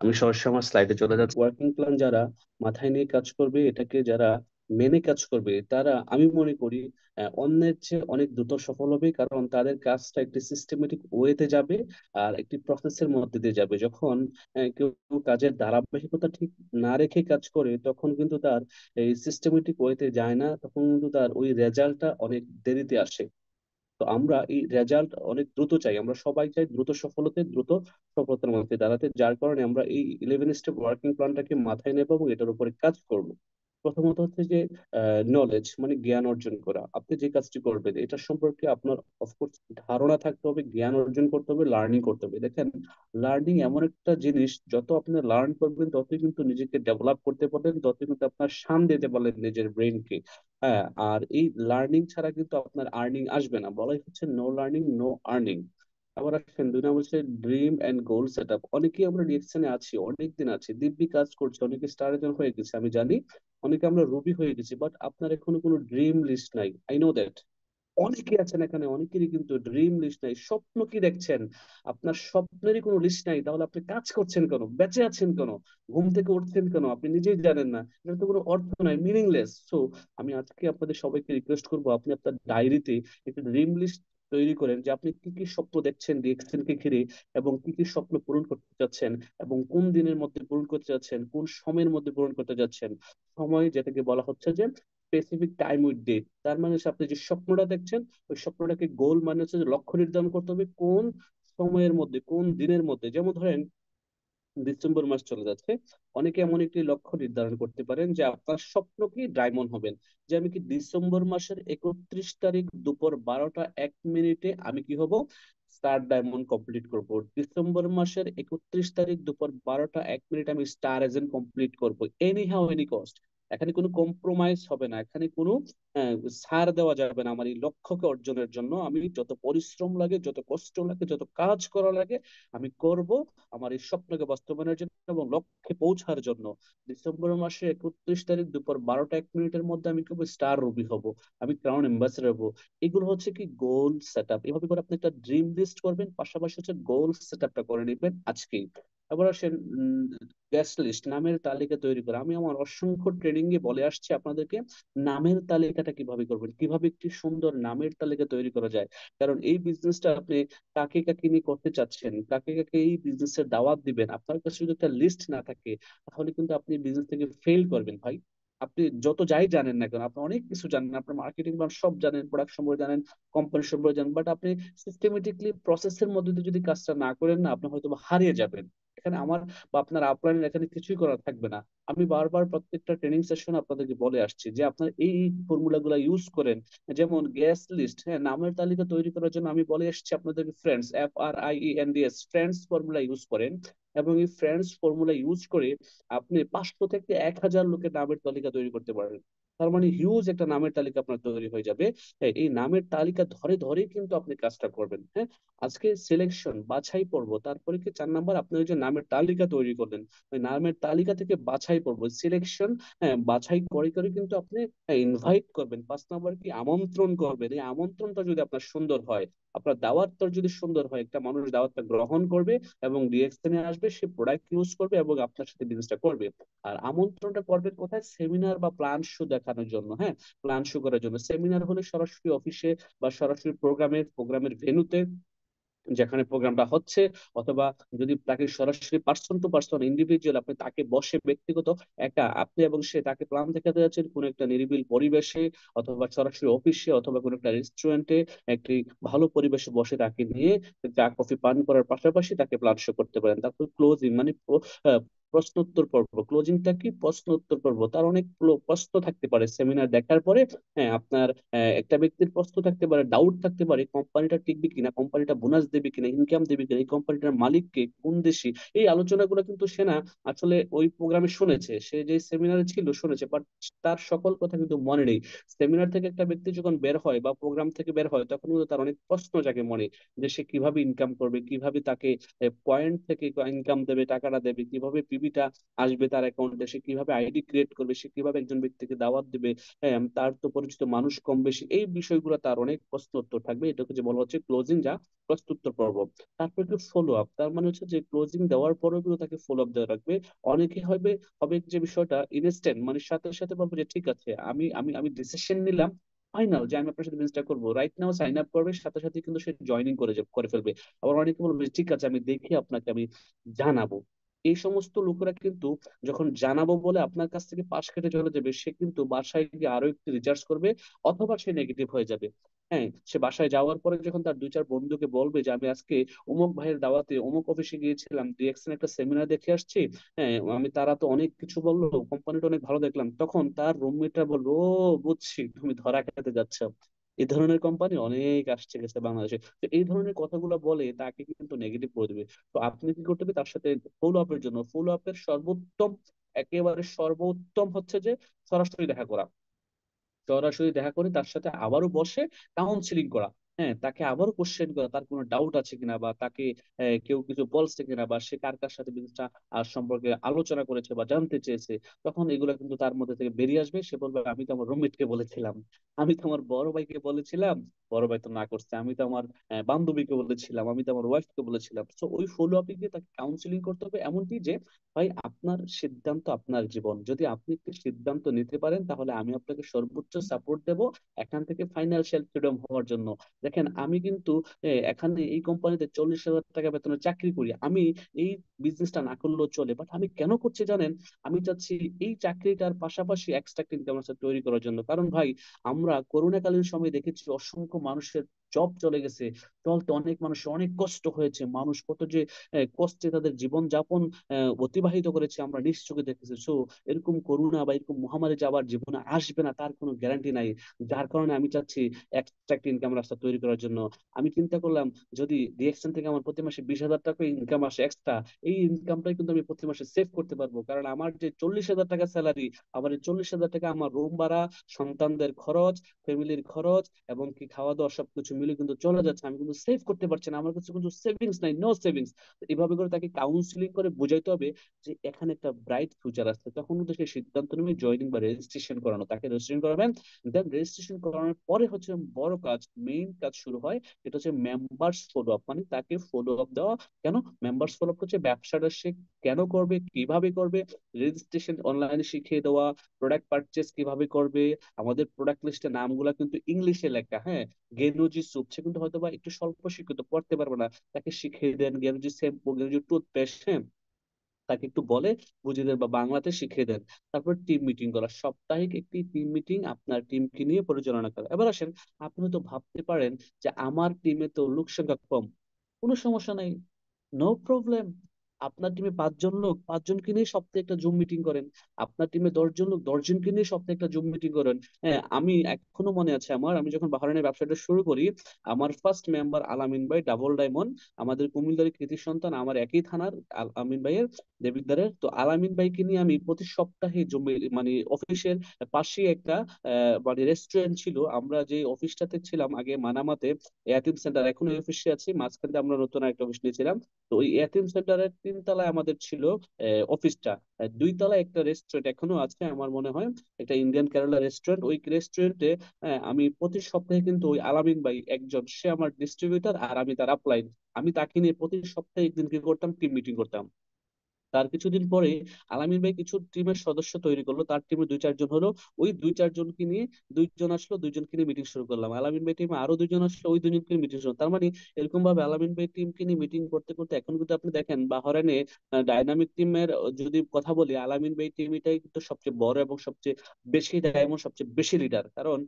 আমি সরাসরি আমার স্লাইডে চলে যাচ্ছি। ওয়ার্কিং প্ল্যান যারা মাথায় নিয়ে কাজ করবে, এটাকে যারা মেনে কাজ করবে, তারা আমি মনে করি অন্যের চেয়ে অনেক দ্রুত সফল হবে, কারণ তাদের কাজটা একটি সিস্টেমেটিক ওয়েতে যাবে আর একটি প্রসেসের মধ্যে দিয়ে যাবে। যখন কেউ কাজের ধারাবাহিকতা ঠিক না রেখে কাজ করে, তখন কিন্তু তার এই সিস্টেমেটিক ওয়েতে যায় না, তখন কিন্তু তার ওই রেজাল্টটা অনেক দেরিতে আসে। তো আমরা এই রেজাল্ট অনেক দ্রুত চাই, আমরা সবাই চাই দ্রুত সফলতা, দ্রুত সফলতার মধ্যে দাঁড়াতে, যার কারণে আমরা এই 11 স্টেপ ওয়ার্কিং প্ল্যানটাকে মাথায় নেব এবং এটার উপরে কাজ করব। প্রথমত হচ্ছে যে নলেজ, মানে জ্ঞান অর্জন করা। আপনি যে কাজটি করবেন এটা সম্পর্কে আপনার অফকোর্স ধারণা থাকতে হবে, জ্ঞান অর্জন করতে হবে, লার্নিং করতে হবে। দেখেন, লার্নিং এমন একটা জিনিস, যত আপনি লার্ন করবেন ততই কিন্তু নিজেকে ডেভেলপ করতে পারবেন, ততই কিন্তু আপনার শান দিতে পারলেন নিজের ব্রেনকে। হ্যাঁ, আর এই লার্নিং ছাড়া কিন্তু আপনার আর্নিং আসবে না, বলাই হচ্ছে নো লার্নিং নো আর্নিং। আবার আসেন 2 নম্বর হচ্ছে dream and goal set up. অনেকেই আমরা ডিরেকশনে আছি, অনেক দিন আছি, দিব্যি কাজ করছে, অনেকে স্টার এজেন্ট হয়ে গেছে, আমি জানি, অনেকে আমরা রুবি হয়ে গেছি, বাট আপনার এখনো কোনো ড্রিম লিস্ট নাই। I know that. অনেকে আছেন এখানে, অনেকেরই কিন্তু ড্রিম লিস্ট নাই। স্বপ্ন কি দেখছেন? আপনার স্বপ্নেরই কোনো লিস্ট নাই, তাহলে আপনি কাজ করছেন কেন? বেঁচে আছেন কেন? ঘুম থেকে উঠছেন কেন? আপনি নিজেই জানেন না। এটা তো কোনো অর্থ নাই, মিনিংলেস। সো আমি আজকে আপনাদের সবাইকে রিকোয়েস্ট করবো, আপনি আপনার ডায়েরিতে একটা ড্রিম লিস্ট তৈরি করেন, যে আপনি কি কি স্বপ্ন দেখছেন ডিএক্সএন কে ঘিরে, এবং কি কি স্বপ্ন পূরণ করতে চাচ্ছেন, এবং কোন দিনের মধ্যে পূরণ করতে চাচ্ছেন, কোন সময়ের মধ্যে পূরণ করতে যাচ্ছেন। সময় যেটাকে বলা হচ্ছে যে স্পেসিফিক টাইম উইথ ডেট। তার মানে হচ্ছে আপনি যে স্বপ্নটা দেখছেন, ওই স্বপ্নটাকে গোল, মানে হচ্ছে যে লক্ষ্য নির্ধারণ করতে হবে, কোন সময়ের মধ্যে, কোন দিনের মধ্যে। যেমন ধরেন ডিসেম্বর মাস চলে যাচ্ছে, অনেকে এমন একটি লক্ষ্য নির্ধারণ করতে পারেন যে আপনার স্বপ্ন কি ডায়মন্ড হবেন, যে আমি কি ডিসেম্বর মাসের 31 তারিখ দুপুর 12টা 1 মিনিটে আমি কি হব, স্টার ডায়মন্ড কমপ্লিট করব। ডিসেম্বর মাসের 31 তারিখ দুপুর 12টা 1 মিনিট আমি স্টার এজেন্ট কমপ্লিট করব, এনি হাউ এনি কস্ট। এখানে কোনো কম্প্রোমাইজ হবে না, এখানে কোনো আহ, ছাড় দেওয়া যাবে না। আমার এই লক্ষ্যকে অর্জনের জন্য আমি যত পরিশ্রম লাগে, যত কষ্ট লাগে, যত কাজ করা লাগে, আমি করব আমার এই স্বপ্নকে বাস্তবায়নের জন্য এবং লক্ষ্যে পৌঁছার জন্য। ডিসেম্বর মাসে 31 তারিখ দুপুর 12টা 1 মিনিটের মধ্যে আমি কেবল স্টার রবি হব, আমি ক্রাউন এম্বাসেডর হব। এগুলো হচ্ছে কি গোল সেট আপ। এভাবে করে আপনি একটা ড্রিম লিস্ট করবেন, পাশাপাশি হচ্ছে গোল সেট আপটা করে নেবেন আজকেই। এবার আসেন গেস্ট লিস্ট, নামের তালিকা তৈরি করা। আমি আমার অসংখ্য ট্রেনিং এ বলে আসছি আপনাদেরকে, নামের তালিকাটা কিভাবে করবেন, কিভাবে একটি সুন্দর নামের তালিকা তৈরি করা যায়। কারণ এই বিজনেসটা আপনি কাকে কাকে নিয়ে করতে চাচ্ছেন, কাকে কাকে এই বিজনেসের দাওয়াত দিবেন, আপনার কাছে যদি একটা লিস্ট না থাকে, তাহলে কিন্তু আপনি বিজনেস থেকে ফেল করবেন ভাই। আপনি যত যাই জানেন না কেন, আপনি অনেক কিছু জানেন, আপনার মার্কেটিং বা সব জানেন, প্রোডাক্ট সম্পর্কে জানেন, কোম্পানি সম্পর্কে জানেন, বাট আপনি সিস্টেমেটিকলি প্রসেসের মধ্যে দিয়ে যদি কাজটা না করেন না, আপনি হয়তো বা হারিয়ে যাবেন। এখানে আমার বা আপনার আপলাইনের এখানে কিছুই করার থাকবে না। আমি বারবার প্রত্যেকটা ট্রেনিং সেশন আপনাদেরকে বলে আসছি যে আপনার এই ফর্মুলা গুলা ইউজ করেন। যেমন গ্যাস লিস্ট, হ্যাঁ, নামের তালিকা তৈরি করার জন্য আমি বলে এসেছি আপনাদেরকে, friends, FRIENDS, friends formula use করেন। এবং এই ফ্রেন্ডস ফর্মুলা ইউজ করে আপনি 500 থেকে 1000 লোকের নামের তালিকা তৈরি করতে পারেন। তার মানে হিউজ একটা নামের তালিকা আপনার তৈরি হয়ে যাবে। হ্যাঁ, এই নামের তালিকা ধরে ধরে কিন্তু আপনি কাজটা করবেন। হ্যাঁ, আজকে সিলেকশন, বাছাই পর্ব, তারপরে কি 4 নাম্বার, আপনি ওই যে নামের তালিকা তৈরি করলেন, ওই নামের তালিকা থেকে বাছাই পর্ব, সিলেকশন। হ্যাঁ, বাছাই করে করে কিন্তু আপনি ইনভাইট করবেন। 5 নাম্বার কি আমন্ত্রণ করবেন। এই আমন্ত্রণটা যদি আপনার সুন্দর হয়, আপনার দাওয়াতটা যদি সুন্দর হয়, একটা মানুষ দাওয়াতটা গ্রহণ করবে এবং ডিএক্সএনে আসবে, সে প্রোডাক্ট ইউজ করবে এবং আপনার সাথে বিজনেসটা করবে। আর আমন্ত্রণটা করবেন কোথায়? সেমিনার বা প্ল্যান শো দেখানোর জন্য। হ্যাঁ, প্ল্যান শো করার জন্য। সেমিনার হলে সরাসরি অফিসে বা সরাসরি প্রোগ্রামের ভেন্যুতে, যেখানে প্রোগ্রামটা হচ্ছে, অথবা যদি তাকে সরাসরি পার্সন টু পার্সন ইন্ডিভিজুয়াল আপনি তাকে বসে ব্যক্তিগত একা আপনি এবং সে তাকে প্ল্যান দেখাতে যাচ্ছেন কোন একটা নিরিবিল পরিবেশে, অথবা সরাসরি অফিসে, অথবা কোনো একটা রেস্টুরেন্টে, একটি ভালো পরিবেশে বসে তাকে নিয়ে চা কফি পান করার পাশাপাশি তাকে প্ল্যান শো করতে পারেন। তারপর ক্লোজিং, মানে প্রশ্নোত্তর পর্ব। ক্লোজিংটা কি? প্রশ্ন উত্তর পর্ব। তার অনেক প্রশ্ন থাকতে পারে সেমিনার দেখার পরে। হ্যাঁ, আপনার একটা ব্যক্তির প্রশ্ন থাকতে পারে, ডাউট থাকতে পারে, কোম্পানিটা টিকবে কিনা, কোম্পানিটা বোনাস দেবে কিনা, ইনকাম দেবে কিনা, এই কোম্পানিটার মালিক কে, কোন দেশি। এই আলোচনাগুলো কিন্তু সে না আসলে ওই প্রোগ্রামে শুনেছে, সে যে সেমিনারে ছিল শুনেছে, বাট তার সকল কথা কিন্তু মনে নেই। সেমিনার থেকে একটা ব্যক্তি যখন বের হয় বা প্রোগ্রাম থেকে বের হয়, তখন কিন্তু তার অনেক প্রশ্ন জাগে মনে, যে সে কিভাবে ইনকাম করবে, কিভাবে তাকে পয়েন্ট থেকে ইনকাম দেবে, টাকাটা দেবে, কিভাবে সিভিটা আসবে তার অ্যাকাউন্টে, সে কিভাবে আইডি ক্রিয়েট করবে, সে কিভাবে একজন ব্যক্তিকে দাওয়াত দেবে, হ্যাঁ, তার তো পরিচিত মানুষ কম বেশি, এই বিষয়গুলো তার অনেক প্রশ্ন উত্তর থাকবে। এটাকে যে বলা হচ্ছে ক্লোজিং, যা প্রশ্নোত্তর পর্ব। তারপর একটু ফলো আপ, তার মানে হচ্ছে যে ক্লোজিং দেওয়ার পরেও কিন্তু তাকে ফলো আপ দেওয়া রাখবে। অনেকে হবে হবে যে বিষয়টা ইনস্ট্যান্ট, মানে সাথে সাথে বলবো যে ঠিক আছে, আমি ডিসিশন নিলাম ফাইনাল যে আমি আপনার সাথে বিজনেসটা করবো, রাইট নাও সাইন আপ করবে, সাথে সাথে কিন্তু সে জয়েনিং করে ফেলবে। আবার অনেকে বলবে যে, ঠিক আছে আমি দেখি আপনাকে আমি জানাবো। এই সমস্ত লোকেরা কিন্তু যখন জানাবো বলে আপনার কাছ থেকে পাশ কেটে চলে যাবে, সে কিন্তু বাসায় গিয়ে আরো একটু রিচার্জ করবে, অথবা সে নেগেটিভ হয়ে যাবে। হ্যাঁ, সে বাসায় যাওয়ার পরে যখন তার দুই চার বন্ধুকে বলবে যে আমি আজকে অমুক ভাইয়ের দাওয়াতে অমুক অফিসে গিয়েছিলাম, ডিএক্সএন একটা সেমিনার দেখে আসছি, হ্যাঁ আমি, তারা তো অনেক কিছু বললো, কোম্পানিটা অনেক ভালো দেখলাম, তখন তার রুমমেটরা বলবো, ও বুঝছি তুমি ধরা খেতে যাচ্ছ, এই ধরনের কোম্পানি অনেক আসছে গেছে বাংলাদেশে। তো এই ধরনের কথাগুলো বলে তাকে কিন্তু নেগেটিভ করে দেবে। তো আপনি কি করতে হবে, তার সাথে ফলো আপের জন্য, ফলো আপের সর্বোত্তম, একেবারে সর্বোত্তম হচ্ছে যে সরাসরি দেখা করা। সরাসরি দেখা করে তার সাথে আবারও বসে কাউন্সিলিং করা। হ্যাঁ, তাকে আবারও কোশ্চেন করা, তার কোনো ডাউট আছে কিনা, বা তাকে কেউ কিছু বলছে কিনা, বা সে কার কার সাথে বিজনেসটা সম্পর্কে আলোচনা করেছে বা জানতে চেয়েছে। তখন এগুলো কিন্তু তার মধ্যে থেকে বেরিয়ে আসবে, সে বলবে আমি তো আমার রুমমেটকে বলেছিলাম, আমি তো আমার বড় ভাইকে বলেছিলাম, বড় ভাই তো না করছে, আমি তো আমার বান্ধবীকে বলেছিলাম, আমি তো আমার ওয়াইফকে বলেছিলাম। তো ওই ফলো আপে গিয়ে তাকে কাউন্সিলিং করতে হবে, এমনকি যে ভাই আপনার সিদ্ধান্ত আপনার জীবন, যদি আপনি একটি সিদ্ধান্ত নিতে পারেন তাহলে আমি আপনাকে সর্বোচ্চ সাপোর্ট দেব এখান থেকে ফাইন্যান্সিয়াল ফ্রিডম হওয়ার জন্য। দেখেন আমি কিন্তু এখানে এই কোম্পানিতে 40,000 টাকা বেতনে চাকরি করি, আমি এই বিজনেসটা না করলেও চলে, বাট আমি কেন করছি জানেন? আমি চাচ্ছি এই চাকরিটার পাশাপাশি এক্সট্রা ইনকাম তৈরি করার জন্য। কারণ ভাই, আমরা করোনাকালীন সময় দেখেছি অসংখ্য মানুষের জব চলে গেছে, চলতে অনেক মানুষের অনেক কষ্ট হয়েছে, মানুষ কত যে কষ্টে তাদের জীবন যাপন অতিবাহিত করেছে আমরা নিশ্চোখে দেখেছি। সো এরকম করোনা বা এরকম মহামারী যে আবার জীবনে আসবে না তার কোনো গ্যারান্টি নাই। যার কারণে আমি চাচ্ছি এক্সট্রা একটা ইনকাম রাস্তা তৈরি করার জন্য। আমি চিন্তা করলাম, যদি ডিএক্সএন থেকে আমার প্রতি মাসে 20,000 টাকা ইনকাম আসে এক্সট্রা, এই ইনকামটাই কিন্তু আমি প্রতি মাসে সেভ করতে পারবো। কারণ আমার যে 40,000 টাকা স্যালারি, আমার এই 40,000 টাকা আমার রুম ভাড়া, সন্তানদের খরচ, ফ্যামিলির খরচ, এবং কি খাওয়া দাওয়া সবকিছু মিলে কিন্তু চলে যাচ্ছে, আমি কিন্তু সেভ করতে পারছি না, আমার কাছে কিন্তু সেভিংস নাই, নো সেভিংস। এভাবে করে তাকে কাউন্সিলিং করে বোঝাইতে হবে যে এখানে একটা ব্রাইট ফিউচার আছে, তখন কিন্তু সে সিদ্ধান্ত নেবে জয়েনিং বা রেজিস্ট্রেশন করানো। তাকে রেজিস্ট্রেশন করাবেন, দেন রেজিস্ট্রেশন করানোর পরে হচ্ছে বড় কাজ, মেইন কাজ শুরু হয়। এটা হচ্ছে মেম্বার্স ফলো আপ, মানে তাকে ফলো আপ দেওয়া। কেন মেম্বার্স ফলো আপ হচ্ছে, ব্যবসাটা সে কেন করবে, কিভাবে করবে, রেজিস্ট্রেশন অনলাইনে শিখিয়ে দেওয়া, প্রোডাক্ট পারচেস কিভাবে করবে, আমাদের প্রোডাক্ট লিস্টের নামগুলা কিন্তু ইংলিশে লেখা, হ্যাঁ। গেনুজি স্যুপ, সে কিন্তু হয়তো বা একটু স্বল্প শিক্ষিত, পড়তে পারবে না, তাকে শিখিয়ে দেন। গেনুজি শ্যাম্পু, গেনুজি টুথপেস্ট, হ্যাঁ, তাকে একটু বলে বুঝিয়ে দেন বা বাংলাতে শিখিয়ে দেন। তারপর টিম মিটিং করা, সাপ্তাহিক একটি টিম মিটিং আপনার টিমকে নিয়ে পরিচালনা করা। এবার আসেন, আপনি তো ভাবতে পারেন যে আমার টিমে তো লোক সংখ্যা কম, কোনো সমস্যা নাই, নো প্রবলেম। আপনার টিমে 5 জন লোক, 5 জনকে নিয়ে সপ্তাহে একটা জুম মিটিং করেন। আপনার টিমে 10 জন লোক, 10 জনকে নিয়ে সপ্তাহে একটা জুম মিটিং করেন। হ্যাঁ, আমি এখনো মনে আছে আমার, আমি যখন বাহরাইনের ব্যবসাটা শুরু করি, আমার ফার্স্ট মেম্বার আলামিন ভাই, ডাবল ডায়মন্ড, আমাদের কুমিল্লার কৃতি সন্তান, আমার একই থানার, আলামিন ভাইয়ের, দেবিদ্বারের। তো আলামিন ভাইকে নিয়ে আমি প্রতি সপ্তাহে জমি, মানে অফিসের পাশে একটা মানে রেস্টুরেন্ট ছিল, আমরা যে অফিসটাতে ছিলাম আগে মানামাতে, এতিম সেন্টার, এখন ওই অফিসে আছি, মাঝখানে আমরা নতুন একটা অফিস নিয়েছিলাম। তো ওই এতিম সেন্টারের 3 তলায় আমাদের ছিল অফিসটা। 2 তলায় একটা রেস্টুরেন্ট এখনো আছে আমার মনে হয়, একটা ইন্ডিয়ান কেরালা রেস্টুরেন্ট। ওই রেস্টুরেন্টে আমি প্রতি সপ্তাহে কিন্তু ওই আলামিন ভাই একজন, সে আমার ডিস্ট্রিবিউটর আর আমি তার আপলাইন, আমি তাকে নিয়ে প্রতি সপ্তাহে একদিন কি করতাম, টিম মিটিং করতাম। তার কিছুদিন পরে আলামিন ভাই কিছু টিমের সদস্য তৈরি করলো, তার টিমে 2-4 জন হলো, ওই 2-4 জনকে নিয়ে, 2 জন আসলো, 2 জনকে নিয়ে মিটিং শুরু করলাম। আলামিন ভাই টিমে আরো 2 জন আসলো, ওই 2 জনকে নিয়ে মিটিং শুরু, তার মানে এরকম ভাবে আলামিন ভাই টিমকে নিয়ে মিটিং করতে করতে এখন কিন্তু আপনি দেখেন বাহরাইনে ডাইনামিক টিমের যদি কথা বলি, আলামিন ভাই টিমটাই কিন্তু সবচেয়ে বড় এবং সবচেয়ে বেশি ডায়মন্ড, সবচেয়ে বেশি লিডার, কারণ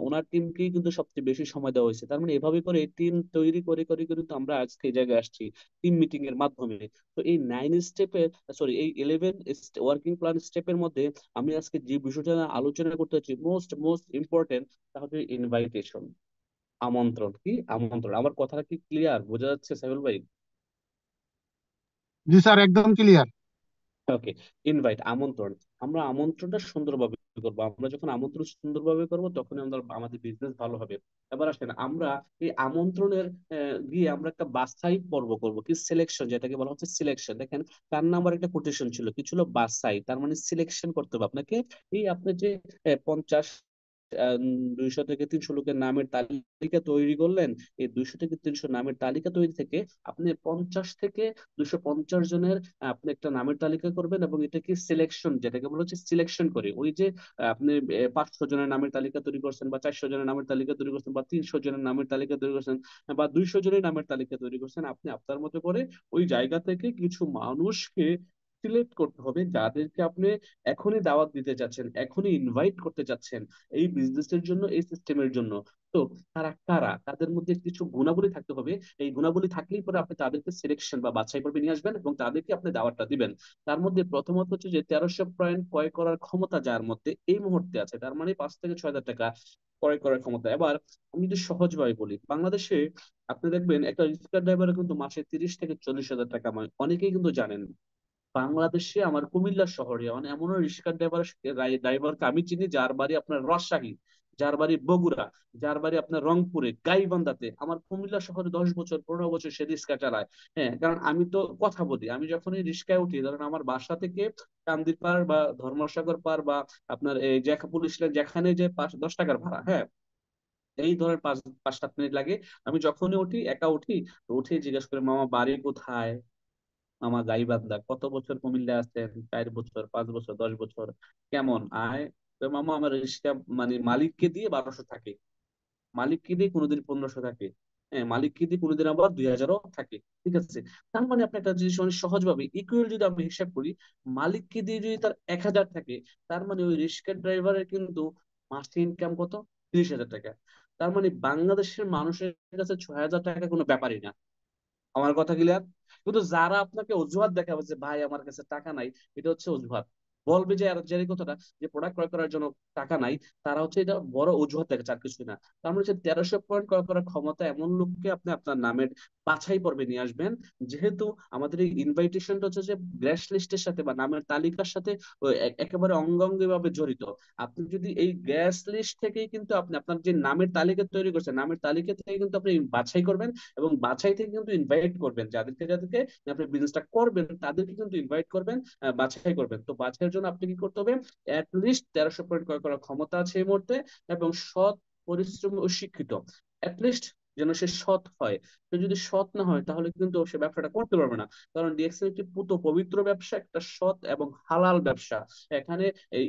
ওনার টিমকেই কিন্তু সবচেয়ে বেশি সময় দেওয়া হয়েছে। তার মানে এভাবে করে টিম তৈরি করে করে করে তো আমরা আজকে এই জায়গায় আসছি, টিম মিটিং এর মাধ্যমে। তো এই 9 স্টেপের, সরি এই 11 ওয়ার্কিং প্ল্যান স্টেপের মধ্যে আমি আজকে যে বিষয়টা নিয়ে আলোচনা করতে চাচ্ছি, মোস্ট মোস্ট ইম্পর্টেন্ট, তা হচ্ছে ইনভাইটেশন, আমন্ত্রণ। কি আমন্ত্রণ, আমার কথাটা কি ক্লিয়ার, বোঝা যাচ্ছে সাইফুল ভাই? জি স্যার, একদম ক্লিয়ার। ওকে, ইনভাইট, আমন্ত্রণ। আমরা আমন্ত্রণটা সুন্দরভাবে করবো। আমরা যখন আমন্ত্রণ সুন্দরভাবে করবো তখন আমরা আমাদের বিজনেস ভালো হবে। এবার আসেন আমরা এই আমন্ত্রণের গিয়ে আমরা একটা বাছাই পর্ব করবো, কি সিলেকশন, যেটাকে বলা হচ্ছে সিলেকশন। দেখেন তার নাম্বার একটা কোটেশন ছিল, কি ছিল, বাছাই, তার মানে সিলেকশন করতে হবে আপনাকে। এই আপনি যে 50 200 থেকে 300 লোকের নামের তালিকা তৈরি করলেন, এই 200 থেকে 300 নামের তালিকা তৈরি থেকে আপনি 50 থেকে 250 জনের আপনি একটা নামের তালিকা করবেন, এবং এটাকে সিলেকশন, যেটাকে বলা হচ্ছে সিলেকশন করে, ওই যে আপনি 500 জনের নামের তালিকা তৈরি করছেন, বা 400 জনের নামের তালিকা তৈরি করছেন, বা 300 জনের নামের তালিকা তৈরি করছেন, বা 200 জনের নামের তালিকা তৈরি করছেন, আপনি আপনার মতো করে ওই জায়গা থেকে কিছু মানুষকে সিলেক্ট করতে হবে, যাদেরকে আপনি এখনই দাওয়াত দিতে চাচ্ছেন, এখনই ইনভাইট করতে চাচ্ছেন এই বিজনেসের জন্য, এই সিস্টেমের জন্য। তো তারা কারা, তাদের মধ্যে কিছু গুণাবলী থাকতে হবে। এই গুণাবলী থাকলেই পরে আপনি তাদেরকে সিলেকশন বা বাছাই পর্বে নিয়ে আসবেন এবং তাদেরকে আপনি দাওয়াতটা দিবেন। তার মধ্যে প্রথমত হচ্ছে যে 1300 পয়েন্ট ক্রয় করার ক্ষমতা যার মধ্যে এই মুহূর্তে আছে, তার মানে 5 থেকে 6 হাজার টাকা ক্রয় করার ক্ষমতা। এবার আমি যদি সহজভাবে বলি, বাংলাদেশে আপনি দেখবেন একটা রিক্সা ড্রাইভারের কিন্তু মাসে 30 থেকে 40 হাজার টাকা কামায়, অনেকেই কিন্তু জানেন না। বাংলাদেশে আমার কুমিল্লা শহরে মানে এমনও রিক্সা ড্রাইভারকে আমি চিনি, যার বাড়ি আপনার রাজশাহী, যার বাড়ি বগুড়া, যার বাড়ি আপনার রংপুরে গাইবান্ধাতে, আমার কুমিল্লা শহরে 10 বছর 15 বছর সে রিক্সা চালায়। হ্যাঁ, কারণ আমি তো কথা বলি, আমি যখন এই রিক্সায় উঠি, ধরেন আমার বাসা থেকে কান্দির পাড় বা ধর্মসাগর পাড় বা আপনার এই যে পুলিশ লাইন, যেখানে যে 10 টাকার ভাড়া, হ্যাঁ, এই ধরেন 5-7 মিনিট লাগে। আমি যখনই উঠি, একা উঠি, তো উঠে জিজ্ঞেস করে, মামা বাড়ি কোথায়? মামা গাইবান্ধা। কত বছর কুমিল্লা আছেন? 4 বছর, 5 বছর, 10 বছর। কেমন আয়? তো মামা আমার রিক্সা মানে মালিককে দিয়ে 1200 থাকে, মালিককে দিয়ে কোনোদিন 1500 থাকে, হ্যাঁ, মালিককে দিয়ে কোনোদিন আবার 2000ও থাকে। ঠিক আছে? তার মানে আপনি একটা জিনিস মানে সহজভাবে ইকুয়াল যদি আমি হিসাব করি, মালিককে দিয়ে যদি তার 1000 থাকে, তার মানে ওই রিক্সা ড্রাইভারের কিন্তু মাসে ইনকাম কত? 30,000 টাকা। তার মানে বাংলাদেশের মানুষের কাছে 6,000 টাকা কোনো ব্যাপারই না। আমার কথা ক্লিয়ার? কিন্তু যারা আপনাকে অজুহাত দেখাবে যে ভাই আমার কাছে টাকা নাই, এটা হচ্ছে অজুহাত। বলবে যে আর যে কথাটা, যে প্রোডাক্ট ক্রয় করার জন্য টাকা নাই, তারা হচ্ছে এটা বড় অজুহাত দেখাচ্ছে, আর কিছু না। তার মানে হচ্ছে 1300 পয়েন্ট ক্রয় করার ক্ষমতা এমন লোককে আপনি আপনার নামের বাছাই পর্বে নিয়ে আসবেন। যেহেতু আমাদের এই ইনভাইটেশনটা হচ্ছে যে গ্যাস লিস্টের সাথে বা নামের তালিকার সাথে একেবারে অঙ্গাঙ্গি ভাবে জড়িত। আপনি যদি এই গ্যাস লিস্ট থেকেই কিন্তু আপনি আপনার যে নামের তালিকা তৈরি করছেন, নামের তালিকা থেকে কিন্তু আপনি বাছাই করবেন, এবং বাছাই থেকে কিন্তু ইনভাইট করবেন, যাদেরকে যাদেরকে আপনি বিজনেসটা করবেন তাদেরকে কিন্তু ইনভাইট করবেন, বাছাই করবেন। তো বাছাইয়ের জন্য আপনি কি করতে হবে? লিস্ট 1300 পয়েন্ট ক্রয় করার ক্ষমতা আছে এই মুহূর্তে, এবং সৎ, পরিশ্রমী ও শিক্ষিত। লিস্ট যেন সে সৎ হয়। সে যদি সৎ না হয় তাহলে কিন্তু সে ব্যবসাটা করতে পারবে না। কারণ ডিএক্সএল একটি পুত পবিত্র ব্যবসা, একটা সৎ এবং হালাল ব্যবসা। এখানে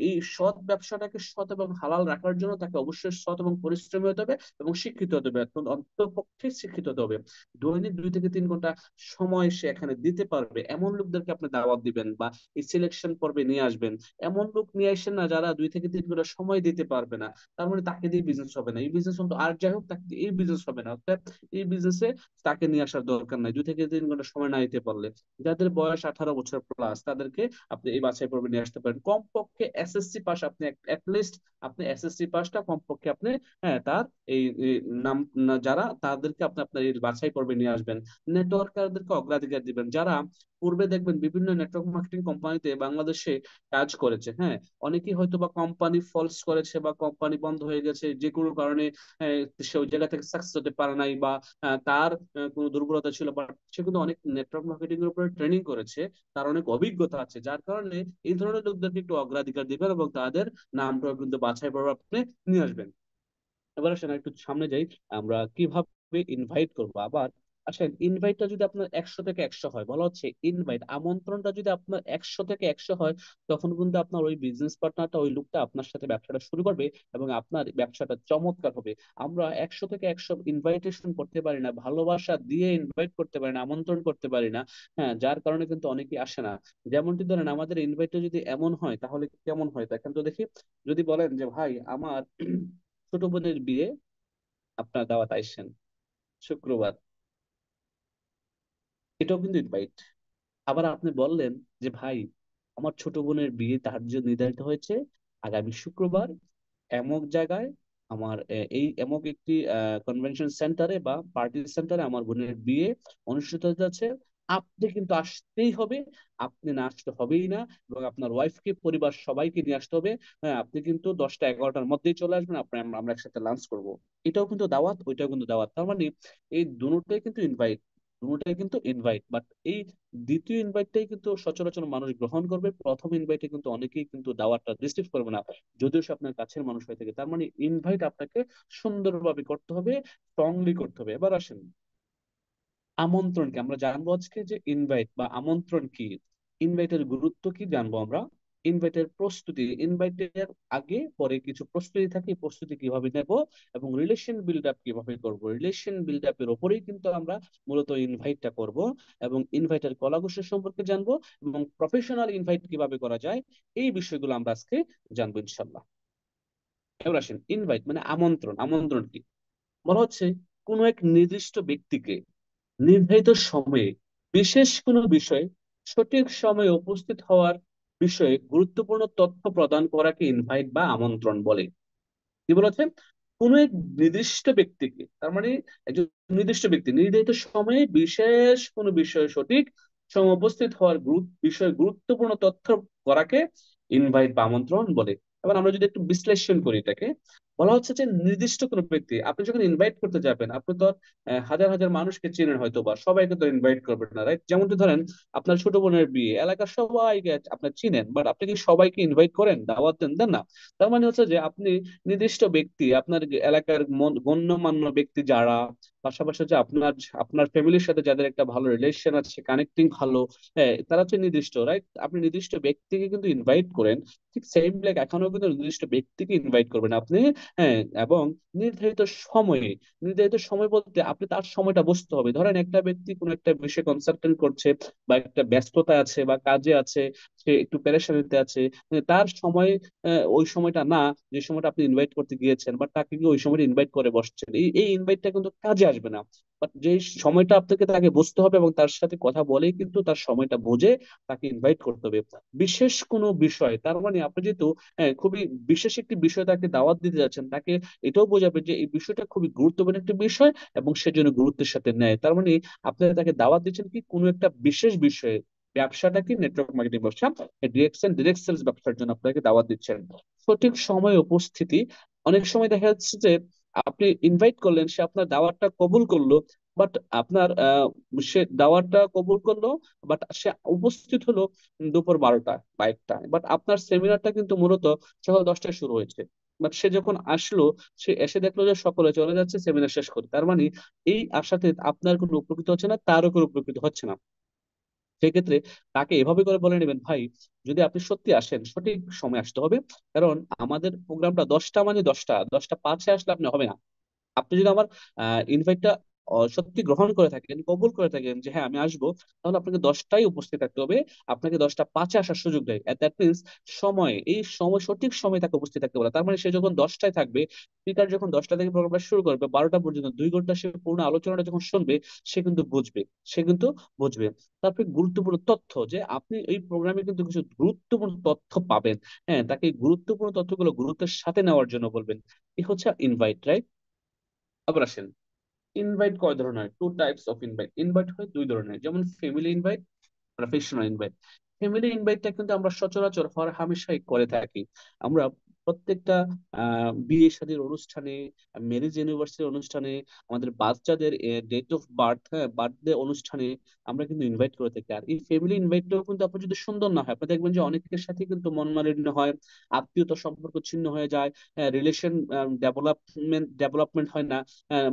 এই সৎ ব্যবসাটাকে সৎ এবং হালাল রাখার জন্য তাকে অবশ্যই সৎ এবং পরিশ্রমী হতে হবে, এবং শিক্ষিত হতে হবে, অন্ততপক্ষে শিক্ষিত হতে হবে। দৈনিক 2 থেকে 3 ঘন্টা সময় সে এখানে দিতে পারবে এমন লোকদেরকে আপনি দাওয়াত দিবেন, বা এই সিলেকশন পর্বে নিয়ে আসবেন। এমন লোক নিয়ে আসেন না যারা 2 থেকে 3 ঘন্টা সময় দিতে পারবে না, তার মানে তাকে দিয়ে বিজনেস হবে না। এই বিজনেস তো আর যাই হোক, তাকে দিয়ে এই বিজনেস হবে না। অর্থাৎ এই বিজনেসে তাকে নিয়ে আসার দরকার নাই 2 থেকে 3 ঘন্টা সময় না দিতে পারলে। যাদের বয়স 18 বছর প্লাস, তাদেরকে আপনি এই বাছাই পর্বে নিয়ে আসতে পারেন। কমপক্ষে এসএসসি পাস, আপনি লিস্ট আপনি এসএসসি পাসটা কমপক্ষে আপনি, হ্যাঁ, তার এই এই নাম যারা, তাদেরকে আপনি আপনার এই বাছাই পর্বে নিয়ে আসবেন। নেটওয়ার্কারদেরকে অগ্রাধিকার দিবেন, যারা পূর্বে দেখবেন বিভিন্ন নেটওয়ার্ক মার্কেটিং কোম্পানিতে বাংলাদেশে কাজ করেছে। হ্যাঁ, অনেকেই হয়তো বা কোম্পানি ফলস করেছে বা কোম্পানি বন্ধ হয়ে গেছে যে কোনো কারণে, সে ওই জায়গা থেকে সাকসেস হতে পারে নাই, বা তার কোনো দুর্বলতা ছিল, বাট সে কিন্তু অনেক নেটওয়ার্ক মার্কেটিং এর উপরে ট্রেনিং করেছে, তার অনেক অভিজ্ঞতা আছে, যার কারণে এই ধরনের লোকদেরকে একটু অগ্রাধিকার দিবেন এবং তাদের নামটা কিন্তু বাছাই পর্বে আপনি নিয়ে আসবেন। এবার আসেন একটু সামনে যাই, আমরা কিভাবে ইনভাইট করবো আবার। আচ্ছা, ইনভাইটটা যদি আপনার 100 থেকে 100 হয়, বলা হচ্ছে ইনভাইট আমন্ত্রণটা যদি আপনার 100 থেকে 100 হয়, তখন কিন্তু আপনার ওই বিজনেস পার্টনারটা, ওই লোকটা আপনার সাথে ব্যবসাটা শুরু করবে, এবং আপনার ব্যবসাটা চমৎকার হবে। আমরা 100 থেকে 100 ইনভাইটেশন করতে পারি না, ভালোবাসা দিয়ে ইনভাইট করতে পারি না, আমন্ত্রণ করতে পারি না। হ্যাঁ, যার কারণে কিন্তু অনেকেই আসে না। যেমনটি ধরেন আমাদের ইনভাইটটা যদি এমন হয় তাহলে কেমন হয় দেখেন তো দেখি। যদি বলেন যে ভাই আমার ছোট বোনের বিয়ে, আপনার দাওয়াত আইসেন শুক্রবার, এটাও কিন্তু ইনভাইট। আবার আপনি বললেন যে ভাই আমার ছোট বোনের বিয়ে ধার্য নির্ধারিত হয়েছে আগামী শুক্রবার এমক জায়গায়, আমার এই এমক একটি কনভেনশন সেন্টারে বা পার্টি সেন্টারে আমার বোনের বিয়ে অনুষ্ঠিত হতে যাচ্ছে। আপনি কিন্তু আসতেই হবে, আপনি না আসতে হবেই না, এবং আপনার ওয়াইফকে, পরিবার সবাইকে নিয়ে আসতে হবে। হ্যাঁ, আপনি কিন্তু 10টা 11টার মধ্যেই চলে আসবেন, আপনি আমরা একসাথে লাঞ্চ করব। এটাও কিন্তু দাওয়াত, ওইটাও কিন্তু দাওয়াত। তার মানে এই দুটোটাই কিন্তু ইনভাইট, দুটোটাই কিন্তু ইনভাইট। বাট এই দ্বিতীয় ইনভাইটটাই কিন্তু সচরাচর মানুষ গ্রহণ করবে, প্রথম ইনভাইটে কিন্তু অনেকেই কিন্তু দাওয়াতটা রিসিভ করবে না, যদিও সে আপনার কাছের মানুষ হয়ে থাকে। তার মানে ইনভাইট আপনাকে সুন্দরভাবে করতে হবে, স্ট্রংলি করতে হবে। এবার আসেন আমন্ত্রণ কি, আমরা জানবো আজকে যে ইনভাইট বা আমন্ত্রণ কি, ইনভাইটের গুরুত্ব কি জানবো আমরা, ইনভাইটের প্রস্তুতি, ইনভাইটের আগে পরে কিছু প্রস্তুতি থাকে, এই প্রস্তুতি কিভাবে নেব, এবং রিলেশন বিল্ড আপ কিভাবে করব, রিলেশন বিল্ড আপের ওপরেই কিন্তু আমরা মূলত ইনভাইটটা করব, এবং ইনভাইটের কলাকৌশল সম্পর্কে জানবো, এবং প্রফেশনাল ইনভাইট কিভাবে করা যায়, এই বিষয়গুলো আমরা আজকে জানবো ইনশাল্লাহ। এবার আসেন ইনভাইট মানে আমন্ত্রণ, আমন্ত্রণ কি, বলা হচ্ছে কোনো এক নির্দিষ্ট ব্যক্তিকে নির্ধারিত সময়ে বিশেষ কোনো বিষয়ে সঠিক সময়ে উপস্থিত হওয়ার বিষয়ে গুরুত্বপূর্ণ তথ্য প্রদান করাকে ইনভাইট বা আমন্ত্রণ বলে। কি বলেছেন, কোন এক নির্দিষ্ট ব্যক্তিকে, তার মানে একজন নির্দিষ্ট ব্যক্তি নির্ধারিত সময়ে বিশেষ কোনো বিষয়ে সঠিক সময় উপস্থিত হওয়ার বিষয়ে গুরুত্বপূর্ণ তথ্য করাকে ইনভাইট বা আমন্ত্রণ বলে। এবার আমরা যদি একটু বিশ্লেষণ করি এটাকে, বলা হচ্ছে যে নির্দিষ্ট কোনো ব্যক্তি, আপনি যখন ইনভাইট করতে যাবেন, আপনি তো আর, হাজার হাজার মানুষকে চেনেন হয়তো, বা সবাইকে তো ইনভাইট করবেন না, রাইট? যেমনটি ধরেন আপনার ছোট বোনের বিয়ে, এলাকার সবাইকে আপনার চিনেন, বাট আপনি কি সবাইকে ইনভাইট করেন, দাওয়াত দেন, দেন না? তার মানে হচ্ছে যে আপনি নির্দিষ্ট ব্যক্তি, আপনার এলাকার গণ্যমান্য ব্যক্তি যারা, পাশাপাশি হচ্ছে আপনার আপনার ফ্যামিলির সাথে যাদের একটা ভালো রিলেশন আছে, কানেক্টিং ভালো, হ্যাঁ, তারা হচ্ছে নির্দিষ্ট, রাইট? আপনি নির্দিষ্ট ব্যক্তিকে কিন্তু ইনভাইট করেন, ঠিক সেম লাইক এখনো কিন্তু নির্দিষ্ট ব্যক্তিকে ইনভাইট করবেন আপনি। হ্যাঁ, এবং নির্ধারিত সময়ে, নির্ধারিত সময় বলতে আপনি তার সময়টা বুঝতে হবে। ধরেন একটা ব্যক্তি কোনো একটা বিষয়ে কনসালটেন্ট করছে, বা একটা ব্যস্ততা আছে, বা কাজে আছে, সে একটু পেরেশানিতে আছে, তার সময় ওই সময়টা না, যে সময়টা আপনি ইনভাইট করতে গিয়েছেন, বা তাকে কি ওই সময়টা ইনভাইট করে বসছেন, এই এই ইনভাইটটা কিন্তু কাজে আসবে না। বাট যে সময়টা আপনাকে তাকে বুঝতে হবে, এবং তার সাথে কথা বলেই কিন্তু তার সময়টা বুঝে তাকে ইনভাইট করতে হবে। বিশেষ কোনো বিষয়, তার মানে আপনি যেহেতু খুবই বিশেষ একটি বিষয় তাকে দাওয়াত দিতে যাচ্ছেন, তাকে এটাও বোঝাবে যে এই বিষয়টা খুবই গুরুত্বপূর্ণ একটি বিষয়, এবং সে যেন গুরুত্বের সাথে নেয়। তার মানে আপনি তাকে দাওয়াত দিচ্ছেন কি কোনো একটা বিশেষ বিষয়ে, ব্যবসাটা কি নেটওয়ার্ক মার্কেটিং ব্যবসা, ডিরেক্ট সেলস ব্যবসার জন্য আপনাকে দাওয়াত দিচ্ছেন। সঠিক সময় উপস্থিতি, অনেক সময় দেখা যাচ্ছে যে আপনি ইনভাইট করলেন, সে আপনার দাওয়াতটা কবুল করলো, বাট আপনার সে দাওয়াতটা কবুল করলো, বাট সে উপস্থিত হলো দুপুর 12টা বা 1টায়, বাট আপনার সেমিনারটা কিন্তু মূলত সকাল 10টায় শুরু হয়েছে। বাট সে যখন আসলো, সে এসে দেখলো যে সকলে চলে যাচ্ছে সেমিনার শেষ করে। তার মানে এই আশাতে আপনার কোনো উপকৃত হচ্ছে না, তারও কোনো উপকৃত হচ্ছে না। সেক্ষেত্রে তাকে এভাবে করে বলে নেবেন, ভাই যদি আপনি সত্যি আসেন, সঠিক সময় আসতে হবে, কারণ আমাদের প্রোগ্রামটা 10টা, মানে 10টা 10টা 5-এ আসলে আপনি হবে না। আপনি যদি আমার ইনভাইটটা সত্যি গ্রহণ করে থাকেন, কবুল করে থাকেন যে হ্যাঁ আমি আসবো, তাহলে আপনাকে 10টায় উপস্থিত থাকতে হবে। আপনাকে 10টা 5-এ আসার সুযোগ দেয়, দ্যাট মিনস সময়, এই সময় সঠিক সময় তাকে উপস্থিত থাকতে বলে। তার মানে সে যখন 10টায় থাকবে, স্পিকার যখন 10টা থেকে প্রোগ্রামটা শুরু করবে, 12টা পর্যন্ত 2 ঘন্টা সে পূর্ণ আলোচনাটা যখন শুনবে, সে কিন্তু বুঝবে, সে কিন্তু বুঝবে। তারপরে গুরুত্বপূর্ণ তথ্য, যে আপনি এই প্রোগ্রামে কিন্তু কিছু গুরুত্বপূর্ণ তথ্য পাবেন, হ্যাঁ, তাকে এই গুরুত্বপূর্ণ তথ্যগুলো গুরুত্বের সাথে নেওয়ার জন্য বলবেন। এই হচ্ছে ইনভাইট, রাইট? আবার আসেন, ইনভাইট কয় ধরনের, two types of invite, invite হয় দুই ধরনের, যেমন family invite, professional invite. Family ইনভাইটটা কিন্তু আমরা সচরাচর হর হামেশাই করে থাকি। আমরা প্রত্যেকটা বিয়ে শাদীর অনুষ্ঠানে, ম্যারেজ ইউনিভার্সিটির অনুষ্ঠানে, আমাদের বাচ্চাদের ডেট অফ বার্থ, হ্যাঁ, বার্থডে অনুষ্ঠানে আমরা কিন্তু ইনভাইট করে থাকি। আর এই ফ্যামিলি ইনভাইটটাও কিন্তু আপনার যদি সুন্দর না হয়, আপনি দেখবেন যে অনেকের সাথে কিন্তু মনোমালিন্য হয়, আত্মীয়তা সম্পর্ক ছিন্ন হয়ে যায়, রিলেশন ডেভেলপমেন্ট হয় না,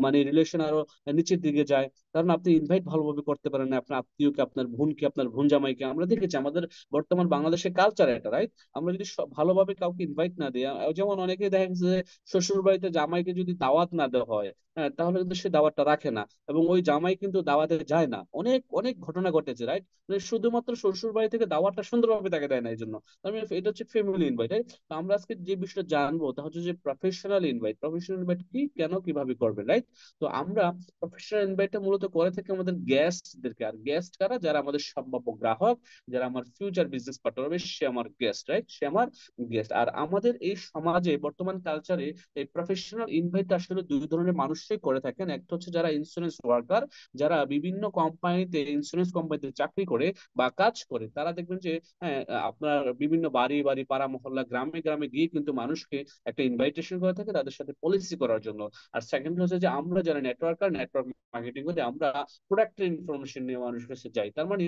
মানে রিলেশন আরো নিচের দিকে যায়। কারণ আপনি ইনভাইট ভালোভাবে করতে পারেন না আপনার আত্মীয়কে, আপনার বোনকে, আপনার বোন জামাইকে। আমরা দেখেছি আমাদের বর্তমান বাংলাদেশের কালচার এটা, রাইট? আমরা যদি ভালোভাবে কাউকে ইনভাইট না দিই, যেমন অনেকে দেখা গেছে যে শ্বশুর বাড়িতে জামাইকে যদি দাওয়াত না দেওয়া হয়, হ্যাঁ, তাহলে কিন্তু সে দাওয়াতটা রাখে না, এবং ওই জামাই কিন্তু দাওয়াতে যায় না। অনেক অনেক ঘটনা ঘটেছে, রাইট? শুধুমাত্র শ্বশুর বাড়ি থেকে দাওয়াতটা সুন্দরভাবে তাকে দেয় না, এই জন্য। আমি, এটা হচ্ছে ফ্যামিলি ইনভাইট। তো আমরা আজকে যে বিষয়টা জানবো তা হচ্ছে যে প্রফেশনাল ইনভাইট, প্রফেশনাল ইনভাইট কি, কেন, কিভাবে করবেন, রাইট? তো আমরা প্রফেশনাল ইনভাইটটা মূলত করে থাকি আমাদের গেস্টদেরকে। আর গেস্ট কারা, যারা আমাদের সম্ভাব্য গ্রাহক, যারা আমার ফিউচার বিজনেস পার্টনার হবে, সে আমার গেস্ট, রাইট? সে আমার গেস্ট। আর আমাদের এই সমাজে বর্তমান কালচারে এই প্রফেশনাল ইনভাইট আসলে দুই ধরনের মানুষই করে থাকেন। একটা হচ্ছে যারা ইন্স্যুরেন্স ওয়ার্কার, যারা বিভিন্ন কোম্পানিতে ইন্স্যুরেন্স কোম্পানিতে চাকরি করে বা কাজ করে, তারা দেখবেন যে হ্যাঁ, আপনার বিভিন্ন বাড়ি বাড়ি, পাড়া মহল্লা, গ্রামে গ্রামে গিয়ে কিন্তু মানুষকে একটা ইনভাইটেশন করে থাকে তাদের সাথে পলিসি করার জন্য। আর সেকেন্ড হচ্ছে যে আমরা যারা নেটওয়ার্কার, নেটওয়ার্ক মার্কেটিং করে আমরা প্রোডাক্টের ইনফরমেশন নিয়ে মানুষের কাছে যাই। তার মানে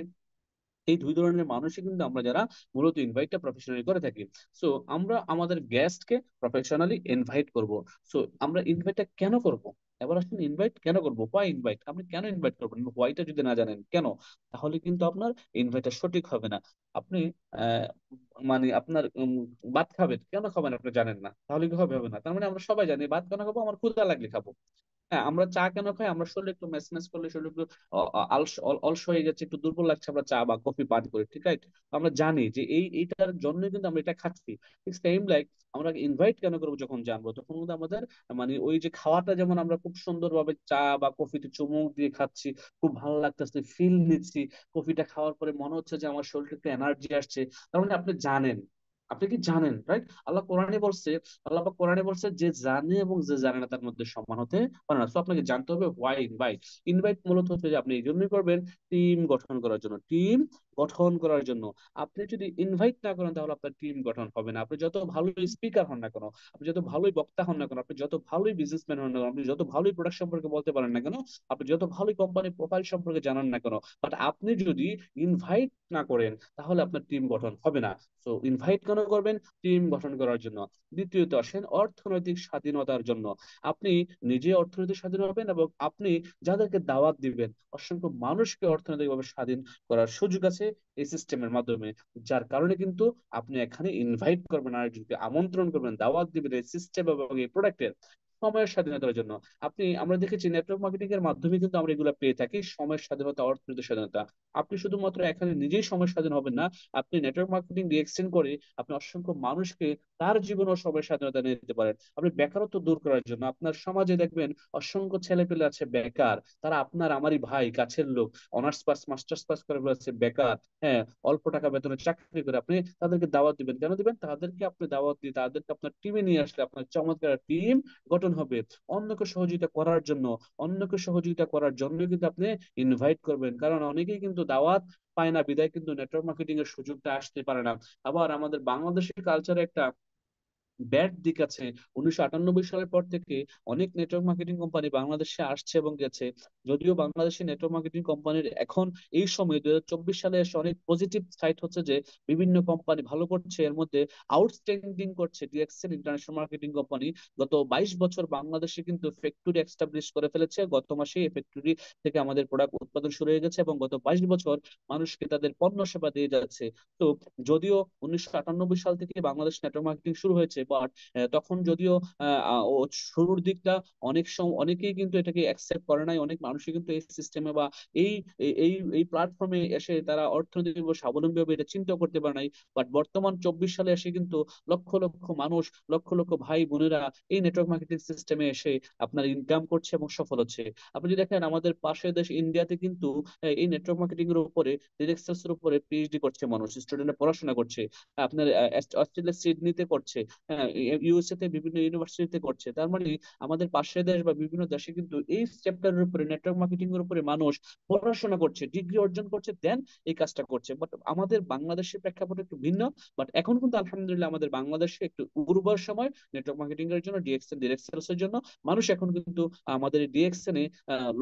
এই দুই ধরনের মানুষই কিন্তু আমরা যারা মূলত ইনভাইটটা প্রফেশনালি করে থাকি। সো আমরা আমাদের গেস্টকে প্রফেশনালি ইনভাইট করব। সো আমরা ইনভাইটটা কেন করব? এবার আসলে ইনভাইট কেন করবো, হোয়াই ইনভাইট, আপনি কেন ইনভাইট করবেন, হোয়াইটা যদি না জানেন কেন, তাহলে কিন্তু আপনার ইনভাইটটা সঠিক হবে না। আপনি আহ মানে আপনার ভাত খাবেন, কেন খাবেন আপনি জানেন না, তাহলে কি হবে? হবে না। তার মানে আমরা সবাই জানি ভাত কেন খাবো, আমার ক্ষুধা লাগলে খাবো। হ্যাঁ, আমরা চা কেন খাই, আমরা শরীরে একটু ম্যাসনেস করলে, শরীরে একটু অলস হয়ে গেছে, একটু দুর্বল লাগছে, আমরা চা বা কফি পান করি, ঠিক আছে? আমরা জানি যে এইটার জন্য কিন্তু আমরা এটা খাচ্ছি। ঠিক সেম লাইক, আমরা ইনভাইট কেন করবো যখন জানবো, তখন কিন্তু আমাদের মানে ওই যে খাওয়াটা যেমন আমরা খুব সুন্দরভাবে চা বা কফিতে চুমুক দিয়ে খাচ্ছি, খুব ভালো লাগতেছে, ফিল নিচ্ছি, কফিটা খাওয়ার পরে মনে হচ্ছে যে আমার শরীরে একটু এনার্জি আসছে। তার মানে আপনি জানেন, আপনি কি জানেন, রাইট? আল্লাহ কোরআনে বলছে, আল্লাহ পাক কোরআনে বলছে যে জানে এবং যে জানে না তার মধ্যে সমান হতে পারে না। তো আপনাকে জানতে হবে হোয়াই ইনভাইট। ইনভাইট মূলত হচ্ছে যে আপনি এই জন্যই করবেন টিম গঠন করার জন্য, টিম গঠন করার জন্য। আপনি যদি ইনভাইট না করেন তাহলে আপনার টিম গঠন হবে না। আপনি যত ভালোই স্পিকার হন না কেন, আপনি যত ভালোই বক্তা হন না কেন, আপনি যত ভালোই বিজনেসম্যান হন না কেন, আপনি যত ভালোই প্রোডাক্ট সম্পর্কে বলতে পারেন না কেন, আপনি যত ভালোই কোম্পানির প্রোফাইল সম্পর্কে জানান না কেন, বাট আপনি যদি ইনভাইট না করেন তাহলে আপনার টিম গঠন হবে না। সো ইনভাইট কেন করবেন? টিম গঠন করার জন্য। দ্বিতীয়ত আসেন অর্থনৈতিক স্বাধীনতার জন্য। আপনি নিজে অর্থনৈতিক স্বাধীন হবেন এবং আপনি যাদেরকে দাওয়াত দিবেন, অসংখ্য মানুষকে অর্থনৈতিকভাবে স্বাধীন করার সুযোগ আছে এই সিস্টেমের মাধ্যমে। যার কারণে কিন্তু আপনি এখানে ইনভাইট করবেন, আরেকজনকে আমন্ত্রণ করবেন, দাওয়াত দিবেন এই সিস্টেম এবং এই প্রোডাক্টের সময়ের স্বাধীনতার জন্য। আমরা দেখেছি নেটওয়ার্ক মার্কেটিং এর মাধ্যমে কিন্তু আমরা এগুলো পেয়ে থাকি, সময়ের স্বাধীনতা, অর্থনৈতিক স্বাধীনতা। আপনি শুধুমাত্র এখানে নিজেই সময় স্বাধীন হবেন না, আপনি নেটওয়ার্ক মার্কেটিং দিয়ে এক্সটেন্ড করে আপনি অসংখ্য মানুষকে তার জীবন ও সময় স্বাধীনতা নিয়ে দিতে পারেন। আপনি বেকারত্ব দূর করার জন্য, আপনার সমাজে দেখবেন অসংখ্য ছেলে পেলে আছে বেকার, তারা আপনার আমারই ভাই, কাছের লোক, অনার্স পাস মাস্টার্স পাস করে আছে বেকার, হ্যাঁ, অল্প টাকা বেতনে চাকরি করে। আপনি তাদেরকে দাওয়াত দিবেন, কেন দিবেন? তাদেরকে আপনি দাওয়াত দিয়ে তাদেরকে আপনার টিমে নিয়ে আসলে আপনার চমৎকার টিম গঠন হবে। অন্যকে সহযোগিতা করার জন্য, অন্যকে সহযোগিতা করার জন্য কিন্তু আপনি ইনভাইট করবেন, কারণ অনেকেই কিন্তু দাওয়াত পায় না, বিদায় কিন্তু নেটওয়ার্ক মার্কেটিং এর সুযোগটা আসতে পারে না। আবার আমাদের বাংলাদেশের কালচারে একটা ব্যাড দিক আছে। 1998 সালের পর থেকে অনেক নেটওয়ার্ক মার্কেটিং কোম্পানি বাংলাদেশে আসছে এবং গেছে। যদিও বাংলাদেশের নেটওয়ার্ক মার্কেটিং কোম্পানির এখন এই সময় 2024 সালে এসে অনেক পজিটিভ সাইট হচ্ছে যে বিভিন্ন কোম্পানি ভালো করছে। এর মধ্যে আউটস্ট্যান্ডিং করছে ডিএক্সএল ইন্টারন্যাশনাল মার্কেটিং কোম্পানি। গত 22 বছর বাংলাদেশে কিন্তু ফ্যাক্টরি এস্টাবলিশ করে ফেলেছে, গত মাসে এই ফ্যাক্টরি থেকে আমাদের প্রোডাক্ট উৎপাদন শুরু হয়ে গেছে এবং গত 22 বছর মানুষকে তাদের পণ্য সেবা দিয়ে যাচ্ছে। তো যদিও 1998 সাল থেকে বাংলাদেশ নেটওয়ার্ক মার্কেটিং শুরু হয়েছে, বাট তখন যদিও ও শুরুর দিকটা অনেক সময় অনেকেই কিন্তু এটাকে অ্যাকসেপ্ট করে নাই, অনেক মানুষই কিন্তু এই সিস্টেমে বা এই এই প্ল্যাটফর্মে এসে তারা অর্থনৈতিক স্বাবলম্বী হবে এটা চিন্তা করতে পারে নাই। বাট বর্তমান 24 সালে এসে কিন্তু লক্ষ লক্ষ মানুষ, লক্ষ লক্ষ ভাই বোনেরা এই নেটওয়ার্ক মার্কেটিং সিস্টেমে এসে আপনার ইনকাম করছে এবং সফল হচ্ছে। আপনি যদি দেখেন আমাদের পাশের দেশ ইন্ডিয়াতে কিন্তু এই নেটওয়ার্ক মার্কেটিং এর উপরে, ডিরেক্টরস এর উপরে পিএইচডি করছে মানুষ, স্টুডেন্টরা পড়াশোনা করছে। আপনার অস্ট্রেলিয়া সিডনিতে করছে, হ্যাঁ, ইউএসএ তে বিভিন্ন ইউনিভার্সিটিতে করছে। তার মানে আমাদের পাশের দেশ বা বিভিন্ন দেশে কিন্তু এই চ্যাপ্টারের উপরে, নেটওয়ার্ক মার্কেটিং এর উপরে মানুষ পড়াশোনা করছে, ডিগ্রি অর্জন করছে, দেন এই কাজটা করছে। বাট আমাদের বাংলাদেশের প্রেক্ষাপট একটু ভিন্ন। বাট এখন কিন্তু আলহামদুলিল্লাহ আমাদের বাংলাদেশে একটু উর্বর সময় নেটওয়ার্ক মার্কেটিং এর জন্য, ডিএক্সএল ডিরেক্ট সেলস এর জন্য। মানুষ এখন কিন্তু আমাদের ডিএক্সএল এ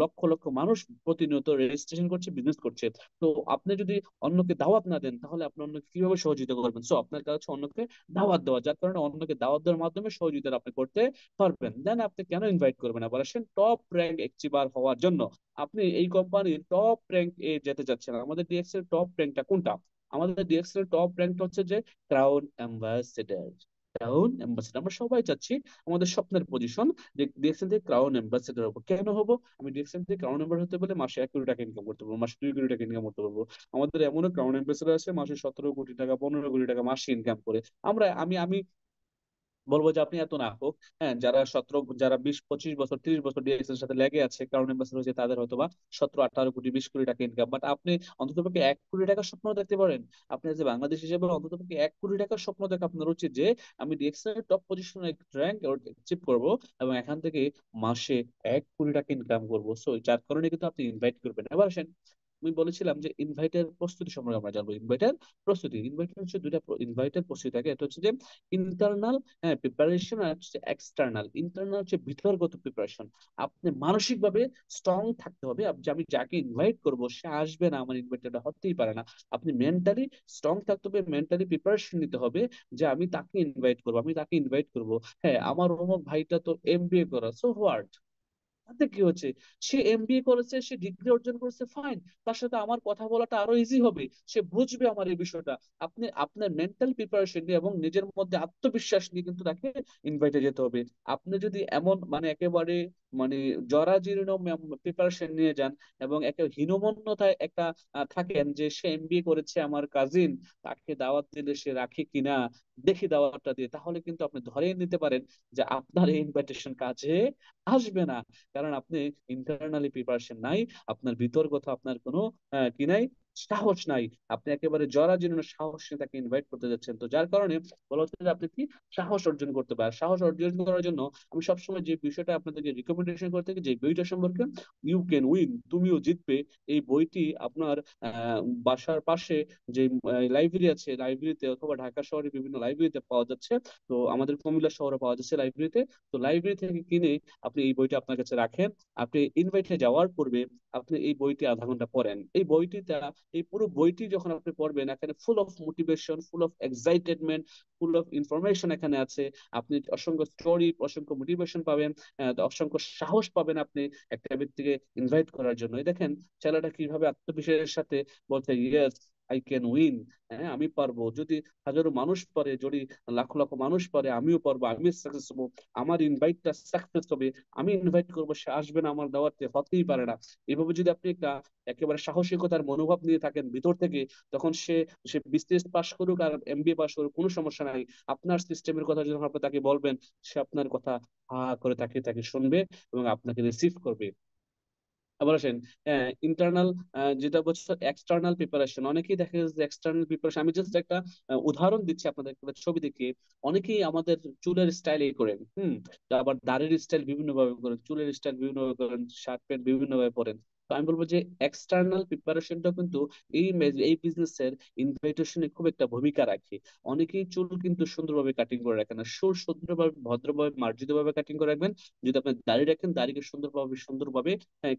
লক্ষ লক্ষ মানুষ প্রতিনিয়ত রেজিস্ট্রেশন করছে, বিজনেস করছে। তো আপনি যদি অন্যকে দাওয়াত না দেন তাহলে আপনি অন্যকে কিভাবে সহযোগিতা করবেন? সো আপনার কাছে হচ্ছে অন্যকে দাওয়াত দেওয়া, যার কারণে অন্যকে দাওয়াত দেওয়ার মাধ্যমে সহযোগিতা আপনি করতে পারবেন। দেন আপনি কেন ইনভাইট করবেন? আবার আসেন টপ র্যাঙ্ক অ্যাচিভার হওয়ার জন্য। আপনি এই কোম্পানির টপ র্যাঙ্ক এ যেতে চাচ্ছেন। আমাদের ডিএক্সএল টপ র্যাঙ্কটা কোনটা? আমাদের ডিএক্সএল টপ র্যাঙ্কটা হচ্ছে যে ক্রাউন অ্যাম্বাসেডর। ক্রাউন অ্যাম্বাসেডর আমরা সবাই চাচ্ছি, আমাদের স্বপ্নের পজিশন যে ডিএক্সএল থেকে ক্রাউন অ্যাম্বাসেডর হবো। কেন হবো? আমি ডিএক্সএল থেকে ক্রাউন অ্যাম্বাসেডর হতে বলে মাসে 1 কোটি টাকা ইনকাম করতে পারবো, মাসে 2 কোটি টাকা ইনকাম করতে পারবো। আমাদের এমনও ক্রাউন অ্যাম্বাসেডর আছে মাসে 17 কোটি টাকা, 15 কোটি টাকা মাসে ইনকাম করে। আমরা আমি আমি বলবো যে আপনি এত না হোক, হ্যাঁ, যারা 20, 25 বছর, 30 বছর ডিএক্স এর সাথে লেগে আছে, কারণ এম্বাসেডর হয়েছে, তাদের হয়তো বা 17, 18 কোটি, 20 কোটি টাকা ইনকাম। বাট আপনি অন্ততপক্ষে 1 কোটি টাকার স্বপ্ন দেখতে পারেন। আপনি যে বাংলাদেশ হিসেবে অন্ততপক্ষে 1 কোটি টাকার স্বপ্ন দেখা আপনার উচিত, যে আমি ডিএক্স এর টপ পজিশনে র্যাঙ্ক অ্যাচিভ করবো এবং এখান থেকে মাসে 1 কোটি টাকা ইনকাম করবো। সো যার কারণে কিন্তু আপনি ইনভাইট করবেন। এবার আসেন, আমি বলেছিলাম যে ইনভাইটের প্রস্তুতি সম্পর্কে আমরা জানবো। ইনভাইটের হচ্ছে দুইটা ইনভাইটের প্রস্তুতি থাকে। এটা হচ্ছে যে ইন্টারনাল, হ্যাঁ, প্রিপারেশন, আর হচ্ছে এক্সটার্নাল। ইন্টারনাল হচ্ছে ভিতরগত প্রিপারেশন। আপনি মানসিক ভাবে স্ট্রং থাকতে হবে, যে আমি যাকে ইনভাইট করব সে আসবে না, আমার ইনভাইটেডটা হতেই পারে না। আপনি মেন্টালি স্ট্রং থাকতে হবে, মেন্টালি প্রিপারেশন নিতে হবে যে আমি তাকে ইনভাইট করবো, আমি তাকে ইনভাইট করবো। হ্যাঁ, আমার অমুক ভাইটা তো এমবিএ করা, সো হোয়াট, তাতে কি হচ্ছে? সে এমবিএ করেছে, সে ডিগ্রি অর্জন করেছে, ফাইন। তার সাথে আমার কথা বলাটা আরো ইজি হবে, সে বুঝবে আমার এই বিষয়টা। আপনি আপনার মেন্টাল প্রিপারেশন নিয়ে এবং নিজের মধ্যে আত্মবিশ্বাস নিয়ে কিন্তু তাকে ইনভাইটে যেতে হবে। আপনি যদি এমন মানে একেবারে মানে জরাজীর্ণ প্রিপারেশন নিয়ে যান এবং একে হীনমন্যতায় একটা থাকেন যে সে এমবিএ করেছে আমার কাজিন, তাকে দাওয়াত দিলে সে রাখে কিনা, দেখি দাওয়াতটা দিয়ে, তাহলে কিন্তু আপনি ধরেই নিতে পারেন যে আপনার এই ইনভাইটেশন কাজে আসবে না। কারণ আপনি ইন্টারনালি প্রিপারেশন নাই, আপনার বিতর্কত, আপনার কোনো কি নাই, সাহস নাই। আপনি একেবারে জরাজীর্ণ সাহস নিয়ে তাকে ইনভাইট করতে যাচ্ছেন। তো যার কারণে বলা হচ্ছে যে আপনি কি সাহস অর্জন করতে পারেন। সাহস অর্জন করার জন্য আমি সবসময় যে বিষয়টা আপনাদেরকে রিকমেন্ডেশন করতে থাকি, যে বইটা সম্পর্কে, ইউ ক্যান উইন, তুমিও জিতবে। এই বইটি আপনার আহ বাসার পাশে যে লাইব্রেরি আছে, লাইব্রেরিতে অথবা ঢাকা শহরে বিভিন্ন লাইব্রেরিতে পাওয়া যাচ্ছে। তো আমাদের কুমিল্লা শহরে পাওয়া যাচ্ছে লাইব্রেরিতে। তো লাইব্রেরি থেকে কিনে আপনি এই বইটা আপনার কাছে রাখেন। আপনি ইনভাইটে যাওয়ার পূর্বে আপনি এই বইটি আধা ঘন্টা পড়েন। এই পুরো বইটি যখন আপনি পড়বেন, এখানে full of motivation, full of excitement, full of information এখানে আছে। আপনি অসংখ্য স্টোরি, অসংখ্য মোটিভেশন পাবেন, অসংখ্য সাহস পাবেন আপনি একটা ব্যক্তিকে ইনভাইট করার জন্য। এই দেখেন ছেলেটা কিভাবে আত্মবিশ্বাসের সাথে বলছে, ইয়েস, আই ক্যান উইন। হ্যাঁ, আমি পারবো। যদি হাজারো মানুষ পারে, যদি লাখ লাখ মানুষ পারে, আমিও পারবো, আমি সাকসেস হবো, আমার ইনভাইটটা সাকসেস হবে। আমি ইনভাইট করবো, সে আসবে না আমার দাওয়াতে, হতেই পারে না। এভাবে যদি আপনি একটা একেবারে সাহসিকতার মনোভাব নিয়ে থাকেন ভিতর থেকে, তখন সে সে বিসিএস পাশ করুক আর এমবিএ পাশ করুক, কোনো সমস্যা নাই। আপনার সিস্টেমের কথা যখন আপনি তাকে বলবেন, সে আপনার কথা হা করে তাকে তাকে শুনবে এবং আপনাকে রিসিভ করবে। আবার আসেন ইন্টারনাল, যেটা বলছে এক্সটার্নাল প্রিপারেশন। অনেকেই দেখা যাচ্ছে যে এক্সটার্নাল প্রিপারেশন, আমি জাস্ট একটা উদাহরণ দিচ্ছি আপনাদের, একটা ছবি দেখিয়ে। অনেকেই আমাদের চুলের স্টাইল এই করেন, তো আবার দাড়ির স্টাইল বিভিন্ন ভাবে করেন, চুলের স্টাইল বিভিন্ন ভাবে করেন, শার্ট প্যান্ট বিভিন্ন ভাবে পরেন। তো আমি বলবো যে এক্সটার্নাল প্রিপারেশনটা কিন্তু এই বিজনেসের ইনভাইটেশনে খুব একটা ভূমিকা রাখে। অনেকেই চুল কিন্তু সুন্দরভাবে কাটিং করে রাখেন না, সুর সুন্দরভাবে, ভদ্রভাবে, মার্জিত ভাবে কাটিং করে রাখবেন। যদি আপনি দাড়ি রাখেন, দাড়িকে সুন্দরভাবে সুন্দরভাবে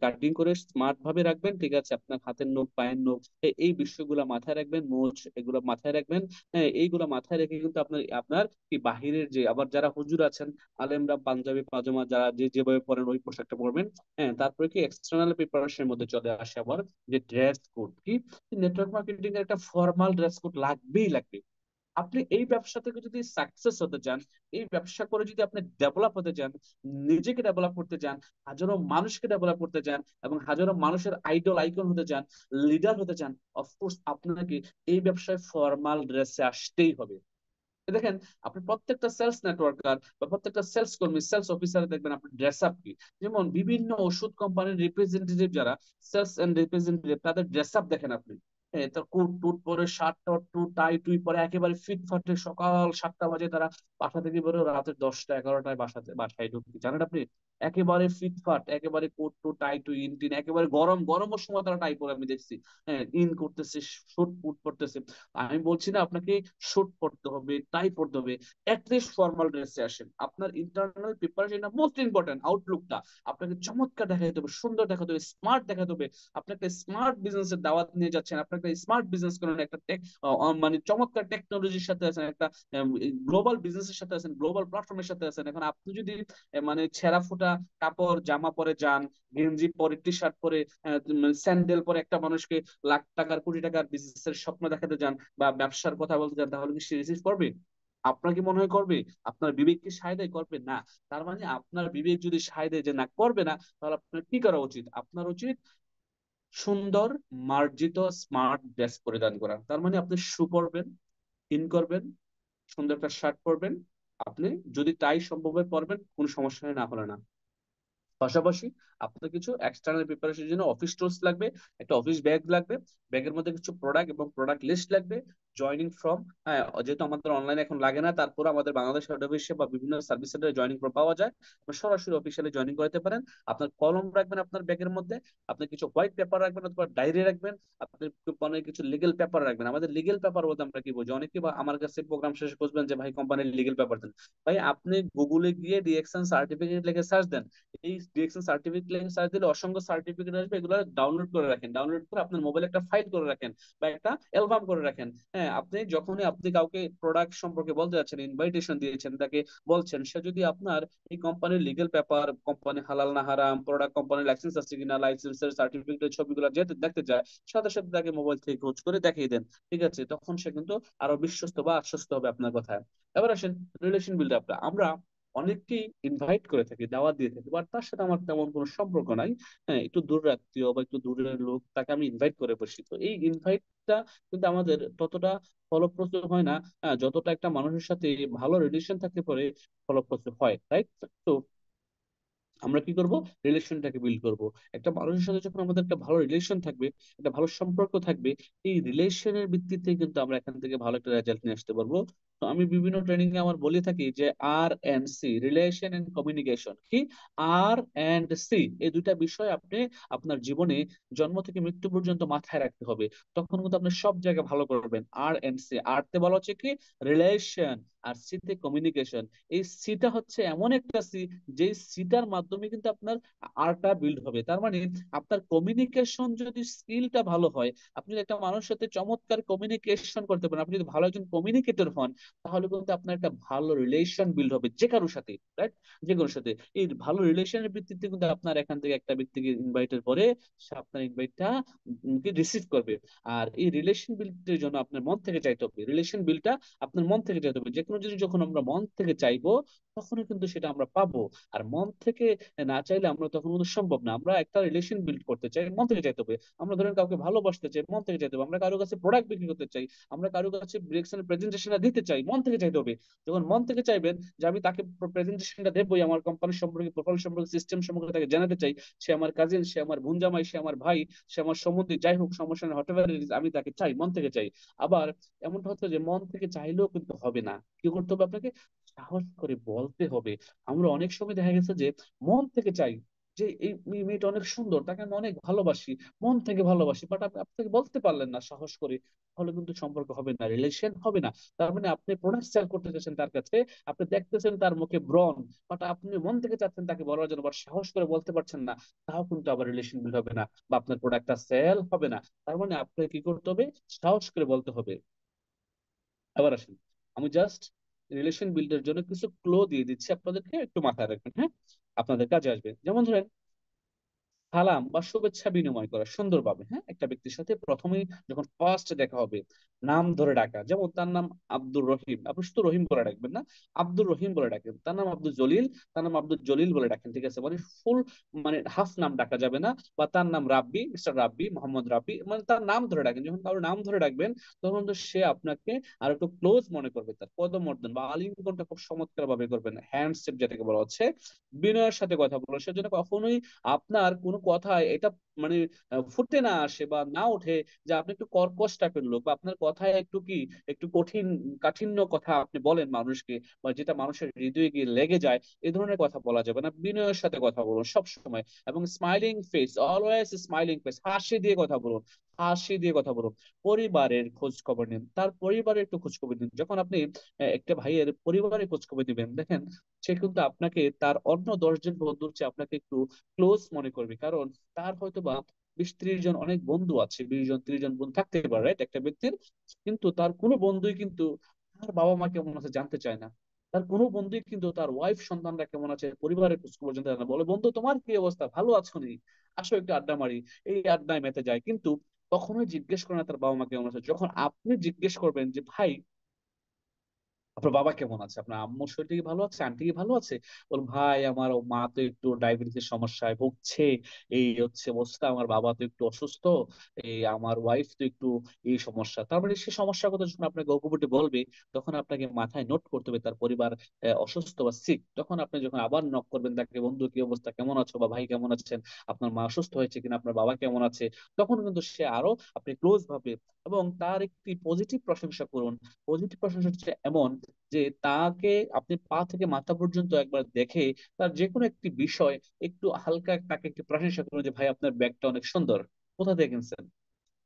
কাটিং করে স্মার্ট ভাবে রাখবেন, ঠিক আছে? আপনার হাতের নখ, পায়ের নখ, এই বিষয়গুলো মাথায় রাখবেন, মোচ এগুলো মাথায় রাখবেন। হ্যাঁ, এইগুলো মাথায় রেখে কিন্তু আপনার আপনার কি বাহিরের যে, আবার যারা হুজুর আছেন, আলেমরা পাঞ্জাবি পাজামা যারা যে যেভাবে পরেন ওই পোশাকটা পরবেন। হ্যাঁ, তারপরে কি এক্সটার্নাল প্রিপারেশনের মধ্যে চলে আসে আবার যে ড্রেস কোড কি, নেটওয়ার্ক মার্কেটিং এর একটা ফর্মাল ড্রেস কোড লাগবেই লাগবে। আপনি এই ব্যবসা থেকে যদি সাকসেস হতে চান, এই ব্যবসা করে যদি আপনি ডেভেলপ হতে চান, নিজেকে ডেভেলপ করতে চান, হাজারো মানুষকে ডেভেলপ করতে চান এবং হাজারো মানুষের আইডল আইকন হতে চান, লিডার হতে চান, অফকোর্স আপনাকে এই ব্যবসায় ফর্মাল ড্রেসে আসতেই হবে। দেখেন, আপনি প্রত্যেকটা সেলস নেটওয়ার্কার বা প্রত্যেকটা সেলস কর্মী, সেলস অফিসার দেখবেন আপনি ড্রেস আপ কি। যেমন বিভিন্ন ওষুধ কোম্পানির রিপ্রেজেন্টেটিভ যারা, সেলস এন্ড রিপ্রেজেন্টেটিভ, তাদের ড্রেস আপ দেখেন আপনি। হ্যাঁ, তার কোট টুট পরে, শার্ট টাট টু টাই টুই পরে, একেবারে ফিট ফাটে, সকাল 7টা বাজে তারা বাসা থেকে বেরো, রাতে 10টা 11টায় বাসায় ঢুকতে জানেন আপনি। একেবারে ফিটফাট, একেবারে coat to tie to in tin, একেবারে গরম গরমের সময় তারা টাই পরে আমি দেখছি। হ্যাঁ, ইন করতেছে, শুট পুট করতেছে। আমি বলছি না আপনাকে শুট পড়তে হবে, টাই পড়তে হবে, অ্যাটলিস্ট ফর্মাল ড্রেসে আসেন। আপনার ইন্টারনাল প্রিপারেশন মোস্ট ইম্পর্টেন্ট, আউটলুকটা আপনাকে চমৎকার দেখাতে হবে, সুন্দর দেখাতে হবে, স্মার্ট দেখাতে হবে। আপনাকে স্মার্ট বিজনেসের দাওয়াত নিয়ে যাচ্ছেন, আপনাকে স্মার্ট বিজনেস করেন, একটা টেক মানে চমৎকার টেকনোলজির সাথে আছেন, একটা গ্লোবাল বিজনেসের সাথে আছেন, গ্লোবাল প্ল্যাটফর্মের সাথে আছেন। এখন আপনি যদি মানে ছেঁড়া ফুটা কাপড় জামা পরে যান, গেঞ্জি পরে, টি শার্ট পরে, স্যান্ডেল পরে একটা মানুষকে লাখ টাকার, কোটি টাকার বিজনেসের স্বপ্ন দেখাতে যান বা ব্যবসার কথা বলতে চান, তাহলে কি সে রিসিভ করবে? আপনার কি মনে হয় করবে? আপনার বিবেক কি সায় দেয় করবে? না। তার মানে আপনার বিবেক যদি সায় দেয় যে না, করবে না, তাহলে আপনার কি করা উচিত? আপনার উচিত সুন্দর, মার্জিত, স্মার্ট ড্রেস পরিধান করা। তার মানে আপনি শু পরবেন, ইন করবেন, সুন্দর একটা শার্ট পরবেন, আপনি যদি টাই সম্ভব হয় পরবেন, কোনো সমস্যা নেই, না হলে না। পাশাপাশি আপনার কিছু এক্সটার্নাল প্রিপারেশনের জন্য অফিস টুলস লাগবে, একটা অফিস ব্যাগ লাগবে, ব্যাগের মধ্যে কিছু প্রোডাক্ট এবং প্রোডাক্ট লিস্ট লাগবে, জয়নিং ফর্ম। হ্যাঁ, যেহেতু আমাদের অনলাইনে এখন লাগে না, তারপর আমাদের বাংলাদেশ হেড অফিসে বা বিভিন্ন সার্ভিস সেন্টারে জয়নিং ফর্ম পাওয়া যায়, আপনি সরাসরি অফিসিয়ালি জয়নিং করতে পারেন। আপনার কলম রাখবেন আপনার ব্যাগের মধ্যে, আপনি কিছু হোয়াইট পেপার রাখবেন অথবা ডায়েরি রাখবেন, আপনি মানে কিছু লিগেল পেপার রাখবেন। আমাদের লিগেল পেপার বলতে আমরা কি বুঝি, অনেকে বা আমার কাছে প্রোগ্রাম শেষে বুঝবেন যে ভাই কোম্পানির লিগেল পেপার দেন। ভাই আপনি গুগলে গিয়ে ডিএকশন সার্টিফিকেট লিখে সার্চ দেন, এই ডিরেকশন সার্টিফিকেট লিখে সার্চ দিলে অসংখ্য সার্টিফিকেট আসবে, এগুলো ডাউনলোড করে রাখেন, ডাউনলোড করে আপনার মোবাইলে একটা ফাইল করে রাখেন বা একটা অ্যালবাম করে রাখেন। হ্যাঁ, আপনি যখনই আপনি কাউকে প্রোডাক্ট সম্পর্কে বলতে যাচ্ছেন, ইনভাইটেশন দিয়েছেন, তাকে বলছেন, সে যদি আপনার এই কোম্পানির লিগেল পেপার, কোম্পানি হালাল না হারাম, প্রোডাক্ট কোম্পানির লাইসেন্স আছে কিনা, লাইসেন্সের সার্টিফিকেটের ছবিগুলো যেতে দেখতে চায়, সাথে সাথে তাকে মোবাইল থেকে খোঁজ করে দেখিয়ে দেন। ঠিক আছে, তখন সে কিন্তু আরো বিশ্বস্ত বা আশ্বস্ত হবে আপনার কথায়। এবার আসেন রিলেশন বিল্ড আপটা। আমরা অনেককেই ইনভাইট করে থাকি, দাওয়াত দিয়ে থাকি, বাট তার সাথে আমার তেমন কোনো সম্পর্ক নাই। হ্যাঁ, একটু দূর আত্মীয় বা একটু দূরের লোক, তাকে আমি ইনভাইট করে বসি, তো এই ইনভাইটটা কিন্তু আমাদের ততটা ফলপ্রসূ হয় না, যতটা একটা মানুষের সাথে ভালো রিলেশন থাকতে পারে ফলপ্রসূ হয়, রাইট? তো আমরা কি করব, রিলেশনটাকে বিল্ড করব। একটা মানুষের সাথে যখন আমাদের একটা ভালো রিলেশন থাকবে, একটা ভালো সম্পর্ক থাকবে, এই রিলেশনের ভিত্তিতে কিন্তু আমরা এখান থেকে ভালো একটা রেজাল্ট নিয়ে আসতে পারবো। তো আমি বিভিন্ন ট্রেনিং এ আমার বলে থাকি যে R&C, রিলেশন এন্ড কমিউনিকেশন কি, R&C, এই দুইটা বিষয় আপনি আপনার জীবনে জন্ম থেকে মৃত্যু পর্যন্ত মাথায় রাখতে হবে। তখন কিন্তু আপনি সব জায়গায় ভালো করবেন। R&C, আর তে বলা হচ্ছে কি রিলেশন, আর সি তে কমিউনিকেশন। এই সিটা হচ্ছে এমন একটা সি, যে সিটার মাধ্যমে কিন্তু আপনার আরটা বিল্ড হবে। তার মানে আপনার কমিউনিকেশন যদি স্কিলটা ভালো হয়, আপনি যদি একটা মানুষের সাথে চমৎকার কমিউনিকেশন করতে পারেন, আপনি যদি ভালো একজন কমিউনিকেটর হন, তাহলে কিন্তু আপনার একটা ভালো রিলেশন বিল্ড হবে যে কারোর সাথে, রাইট? যে কারোর সাথে এই ভালো রিলেশনের ভিত্তিতে কিন্তু আপনার এখান থেকে একটা ব্যক্তিকে ইনভাইটের পরে সে আপনার ইনভাইটটা রিসিভ করবে। আর এই রিলেশন বিল্ডের জন্য আপনার মন থেকে চাইতে হবে, রিলেশন বিল্ডটা আপনার মন থেকে চাইতে হবে। যে কোনো জিনিস যখন আমরা মন থেকে চাইবো, তখনই কিন্তু সেটা আমরা পাবো। আর মন থেকে না চাইলে আমরা তখন কিন্তু সম্ভব না। আমরা একটা রিলেশন বিল্ড করতে চাই, মন থেকে চাইতে হবে। আমরা ধরেন কাউকে ভালোবাসতে চাই, মন থেকে চাইতে হবে। আমরা কারো কাছে প্রোডাক্ট বিক্রি করতে চাই, আমরা কারো কাছে ডিরেকশনের প্রেজেন্টেশনটা দিতে চাই, মন থেকে চাইতে হবে। যখন মন থেকে চাইবেন যে আমি তাকে প্রেজেন্টেশনটা দেবই, আমার কোম্পানি সম্পর্কে, প্রোফাইল সম্পর্কে, সিস্টেম সম্পর্কে তাকে জানাতে চাই, সে আমার কাজিন, সে আমার বোনজামাই, সে আমার ভাই, সে আমার সম্বন্ধী, যাই হোক সমস্যা নেই, হোয়াট এভার আমি তাকে চাই, মন থেকে চাই। আবার এমনটা হচ্ছে যে মন থেকে চাইলেও কিন্তু হবে না, কি করতে হবে আপনাকে, সাহস করে বলতে হবে। আমরা অনেক সময় দেখা গেছে যে মন থেকে চাই যে এই মেয়েটা অনেক সুন্দর, তাকে আমি অনেক ভালোবাসি, মন থেকে ভালোবাসি, বাট আপনি আপনাকে বলতে পারলেন না সাহস করে, তাহলে কিন্তু সম্পর্ক হবে না, রিলেশন হবে না। তার মানে আপনি প্রোডাক্ট সেল করতে চাচ্ছেন তার কাছে, আপনি দেখতেছেন তার মুখে ব্রণ, বাট আপনি মন থেকে চাচ্ছেন তাকে বলার জন্য, বাট সাহস করে বলতে পারছেন না, তাও কিন্তু আবার রিলেশন বিল্ড হবে না, বা আপনার প্রোডাক্টটা সেল হবে না। তার মানে আপনাকে কি করতে হবে, সাহস করে বলতে হবে। আবার আসেন, আমি জাস্ট রিলেশন বিল্ডের জন্য কিছু ক্লো দিয়ে দিচ্ছি আপনাদেরকে, একটু মাথায় রাখবেন, হ্যাঁ, আপনাদের কাজে আসবে। যেমন ধরেন সালাম বা শুভেচ্ছা বিনিময় করা সুন্দরভাবে। হ্যাঁ, একটা ব্যক্তির সাথে প্রথমেই যখন ফার্স্ট দেখা হবে, নাম ধরে ডাকা। যেমন তার নাম আব্দুর রহিম, আপনি শুধু রহিম বলে ডাকবেন না, আব্দুর রহিম বলে ডাকেন। তার নাম আব্দুল জলিল, তার নাম আব্দুল জলিল বলে ডাকেন। ঠিক আছে, মানে ফুল, মানে হাফ নাম ডাকা যাবে না। বা তার নাম রাব্বি, মিস্টার রাব্বি, মোহাম্মদ রাব্বি, মানে তার নাম ধরে ডাকেন। যখন কারোর নাম ধরে ডাকবেন, তখন তো সে আপনাকে আর একটু ক্লোজ মনে করবে। তার পদমর্দন বা আলিঙ্গনটা খুব চমৎকার ভাবে করবেন, হ্যান্ডশেক যেটাকে বলা হচ্ছে। বিনয়ের সাথে কথা বলো, সেজন্য কখনোই আপনার কোনো কথায় এটা মানে ফুটে না আসে বা না ওঠে যে আপনি একটু কর্কশ টাইপের লোক, বা আপনার কথায় একটু কি, একটু কঠিন কাঠিন্য কথা আপনি বলেন মানুষকে, বা যেটা মানুষের হৃদয়ে গিয়ে লেগে যায়, এই ধরনের কথা বলা যাবে না। বিনয়ের সাথে কথা বলুন সব সময়, এবং smiling face, always smiling face, হাসি দিয়ে কথা বলুন, হাসি দিয়ে কথা বলুন। পরিবারের খোঁজ খবর নিন, তার পরিবারের একটু খোঁজ খবর নিন। যখন আপনি একটা ভাইয়ের পরিবারের খোঁজ খবর দিবেন, দেখেন সে কিন্তু আপনাকে তার অন্য 10 জন বন্ধুর চেয়ে আপনাকে একটু ক্লোজ মনে করবে। কারণ তার হয়তো বা 20-30 জন অনেক বন্ধু আছে, 20-30 জন বন্ধু থাকতে পারে, right? একটা ব্যক্তির, কিন্তু তার কোনো বন্ধুই কিন্তু তার বাবা মা কেমন আছে জানতে চায় না। তার কোনো বন্ধুই কিন্তু তার ওয়াইফ সন্তানরা কেমন আছে, পরিবারের খোঁজ খবর জানতে চায় না। বলে, বন্ধু তোমার কি অবস্থা, ভালো আছো নি, আসো একটু আড্ডা মারি। এই আড্ডায় মেতে যায়, কিন্তু কখনোই জিজ্ঞেস করে না তার বাবা মা কেমন আছে। যখন আপনি জিজ্ঞেস করবেন যে ভাই আপনার বাবা কেমন আছে, আপনার আম্মুর শরীর কি ভালো আছে, আন্টি কি ভালো আছে? বল ভাই আমার মা তো একটু ডায়াবেটিসের সমস্যায় ভুগছে, এই হচ্ছে অবস্থা, আমার বাবা তো একটু অসুস্থ, এই আমার ওয়াইফ তো একটু এই সমস্যা। তার মানে সে সমস্যার কথা যখন আপনাকে অকুপটে বলবে, তখন আপনাকে মাথায় নোট করতে হবে তার পরিবার অসুস্থ বা সিক। তখন আপনি যখন আবার নক করবেন তাকে, বন্ধু কি অবস্থা, কেমন আছো, বা ভাই কেমন আছেন, আপনার মা অসুস্থ হয়েছে কিনা, আপনার বাবা কেমন আছে, তখন কিন্তু সে আরো আপনি ক্লোজ ভাবে এবং তার একটি পজিটিভ প্রশংসা করুন। পজিটিভ প্রশংসা হচ্ছে এমন যে তাকে আপনি পা থেকে মাথা পর্যন্ত একবার দেখে তার যে কোনো একটি বিষয় একটু হালকা তাকে একটু প্রশংসা করুন, যে ভাই আপনার ব্যাগটা অনেক সুন্দর, কোথা থেকে কিনছেন,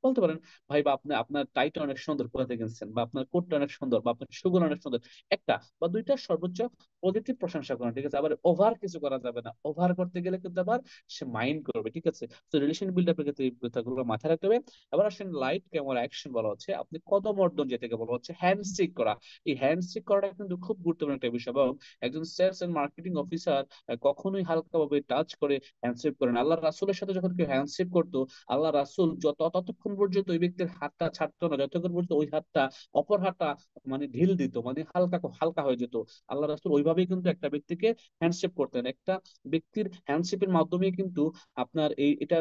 বলতে পারেন ভাই, বা আপনি আপনার টাইটা অনেক সুন্দর, কোথা থেকে কিনছেন, বা আপনার কোটটা অনেক সুন্দর, বা আপনার সুগুলো অনেক সুন্দর। একটা বা দুইটা সর্বোচ্চ পজিটিভ প্রশংসা করেন, ঠিক আছে? আবার ওভার কিছু করা যাবে না, ওভার করতে গেলে কিন্তু আবার সে মাইন্ড করবে, ঠিক আছে? তো রিলেশন বিল্ড আপের ক্ষেত্রে এই কথাগুলো মাথায় রাখতে হবে। আবার আসেন লাইট ক্যামেরা অ্যাকশন, বলা হচ্ছে আপনি কদমর্দন, যেটাকে বলা হচ্ছে হ্যান্ডশেক করা। এই হ্যান্ডশেক করাটা কিন্তু খুব গুরুত্বপূর্ণ একটা বিষয়, এবং একজন সেলস এন্ড মার্কেটিং অফিসার কখনোই হালকাভাবে টাচ করে হ্যান্ডশেক করেন। আল্লাহ রাসূলের সাথে যখন কেউ হ্যান্ডশেক করতো, আল্লাহ রাসূল ততক্ষণ পর্যন্ত ওই ব্যক্তির হাতটা ছাড়তো না, যতক্ষণ পর্যন্ত ওই হাতটা অপর হাতটা মানে ঢিল দিত, মানে হালকা হালকা হয়ে যেত। আল্লাহ রাসূল ওইভাবেই কিন্তু একটা ব্যক্তিকে হ্যান্ডশেক করতেন। একটা ব্যক্তির হ্যান্ডশেকের মাধ্যমে কিন্তু আপনার এটা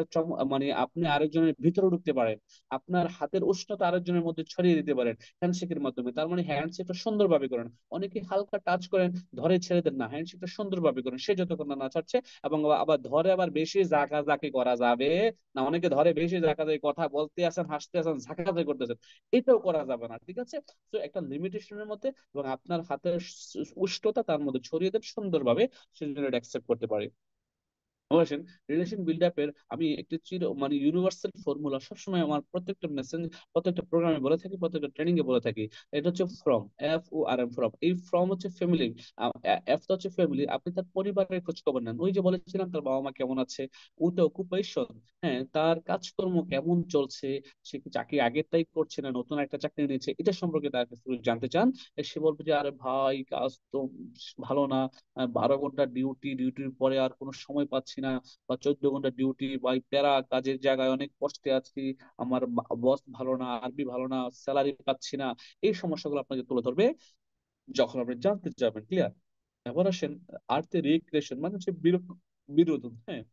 মানে আপনি আরেকজনের ভিতরে ঢুকতে পারেন, আপনার হাতের উষ্ণতা আরেকজনের মধ্যে ছড়িয়ে দিতে পারেন হ্যান্ডশেকের মাধ্যমে। তার মানে হ্যান্ডশেকটা সুন্দরভাবে করেন। অনেকে হালকা টাচ করেন, ধরে ছেড়ে দেন না, হ্যান্ডশেকটা সুন্দরভাবে করেন, সে যতক্ষণ না ছাড়ছে। এবং আবার ধরে আবার বেশি ঝাঁকাঝাঁকি করা যাবে না, অনেকে ধরে বেশি ঝাঁকাঝাঁকি, কথা বলতে আছেন, হাসতে আছেন, ঝাঁকাঝাঁকি করতেছেন, এটাও করা যাবে না, ঠিক আছে? তো একটা লিমিটেশনের মধ্যে, এবং আপনার হাতের উষ্ণতা তার মধ্যে ছড়িয়ে দেন সুন্দরভাবে, সে যেন এটা অ্যাকসেপ্ট করতে পারে। অবশ্যই রিলেশন বিল্ড আপের আমি একটি মানে ইউনিভার্সাল ফর্মুলা সবসময় আমার প্রত্যেকটা মেসেজ, প্রত্যেকটা প্রোগ্রামে বলে থাকি, প্রত্যেকটা ট্রেনিং এ বলে থাকি। এটা হচ্ছে ফ্রম, FORM, ফ্রম। এই ফ্রম হচ্ছে ফ্যামিলি, এফ তো হচ্ছে ফ্যামিলি। আপনি তার পরিবারের খোঁজ খবর নেন, ওই যে বলেছিলাম তার বাবা মা কেমন আছে, ওতে অকুপেশন, হ্যাঁ, তার কাজকর্ম কেমন চলছে, সে কি চাকরি আগেরটাই করছে না নতুন একটা চাকরি নিয়েছে, এটা সম্পর্কে তার কাছে যদি জানতে চান, সে বলবে যে আরে ভাই কাজ তো ভালো না, 12 ঘন্টা ডিউটি, ডিউটির পরে আর কোনো সময় পাচ্ছি না, বা 14 ঘন্টা ডিউটি, বা এই প্যারা কাজের জায়গায় অনেক কষ্টে আছি, আমার বস ভালো না, আরবি ভালো না, স্যালারি পাচ্ছি না। এই সমস্যাগুলো আপনাকে তুলে ধরবে যখন আপনি জানতে চাবেন, ক্লিয়ার? এবার আসেন আর্থে রিক্রিয়েশন, মানে হচ্ছে বিনোদন, হ্যাঁ,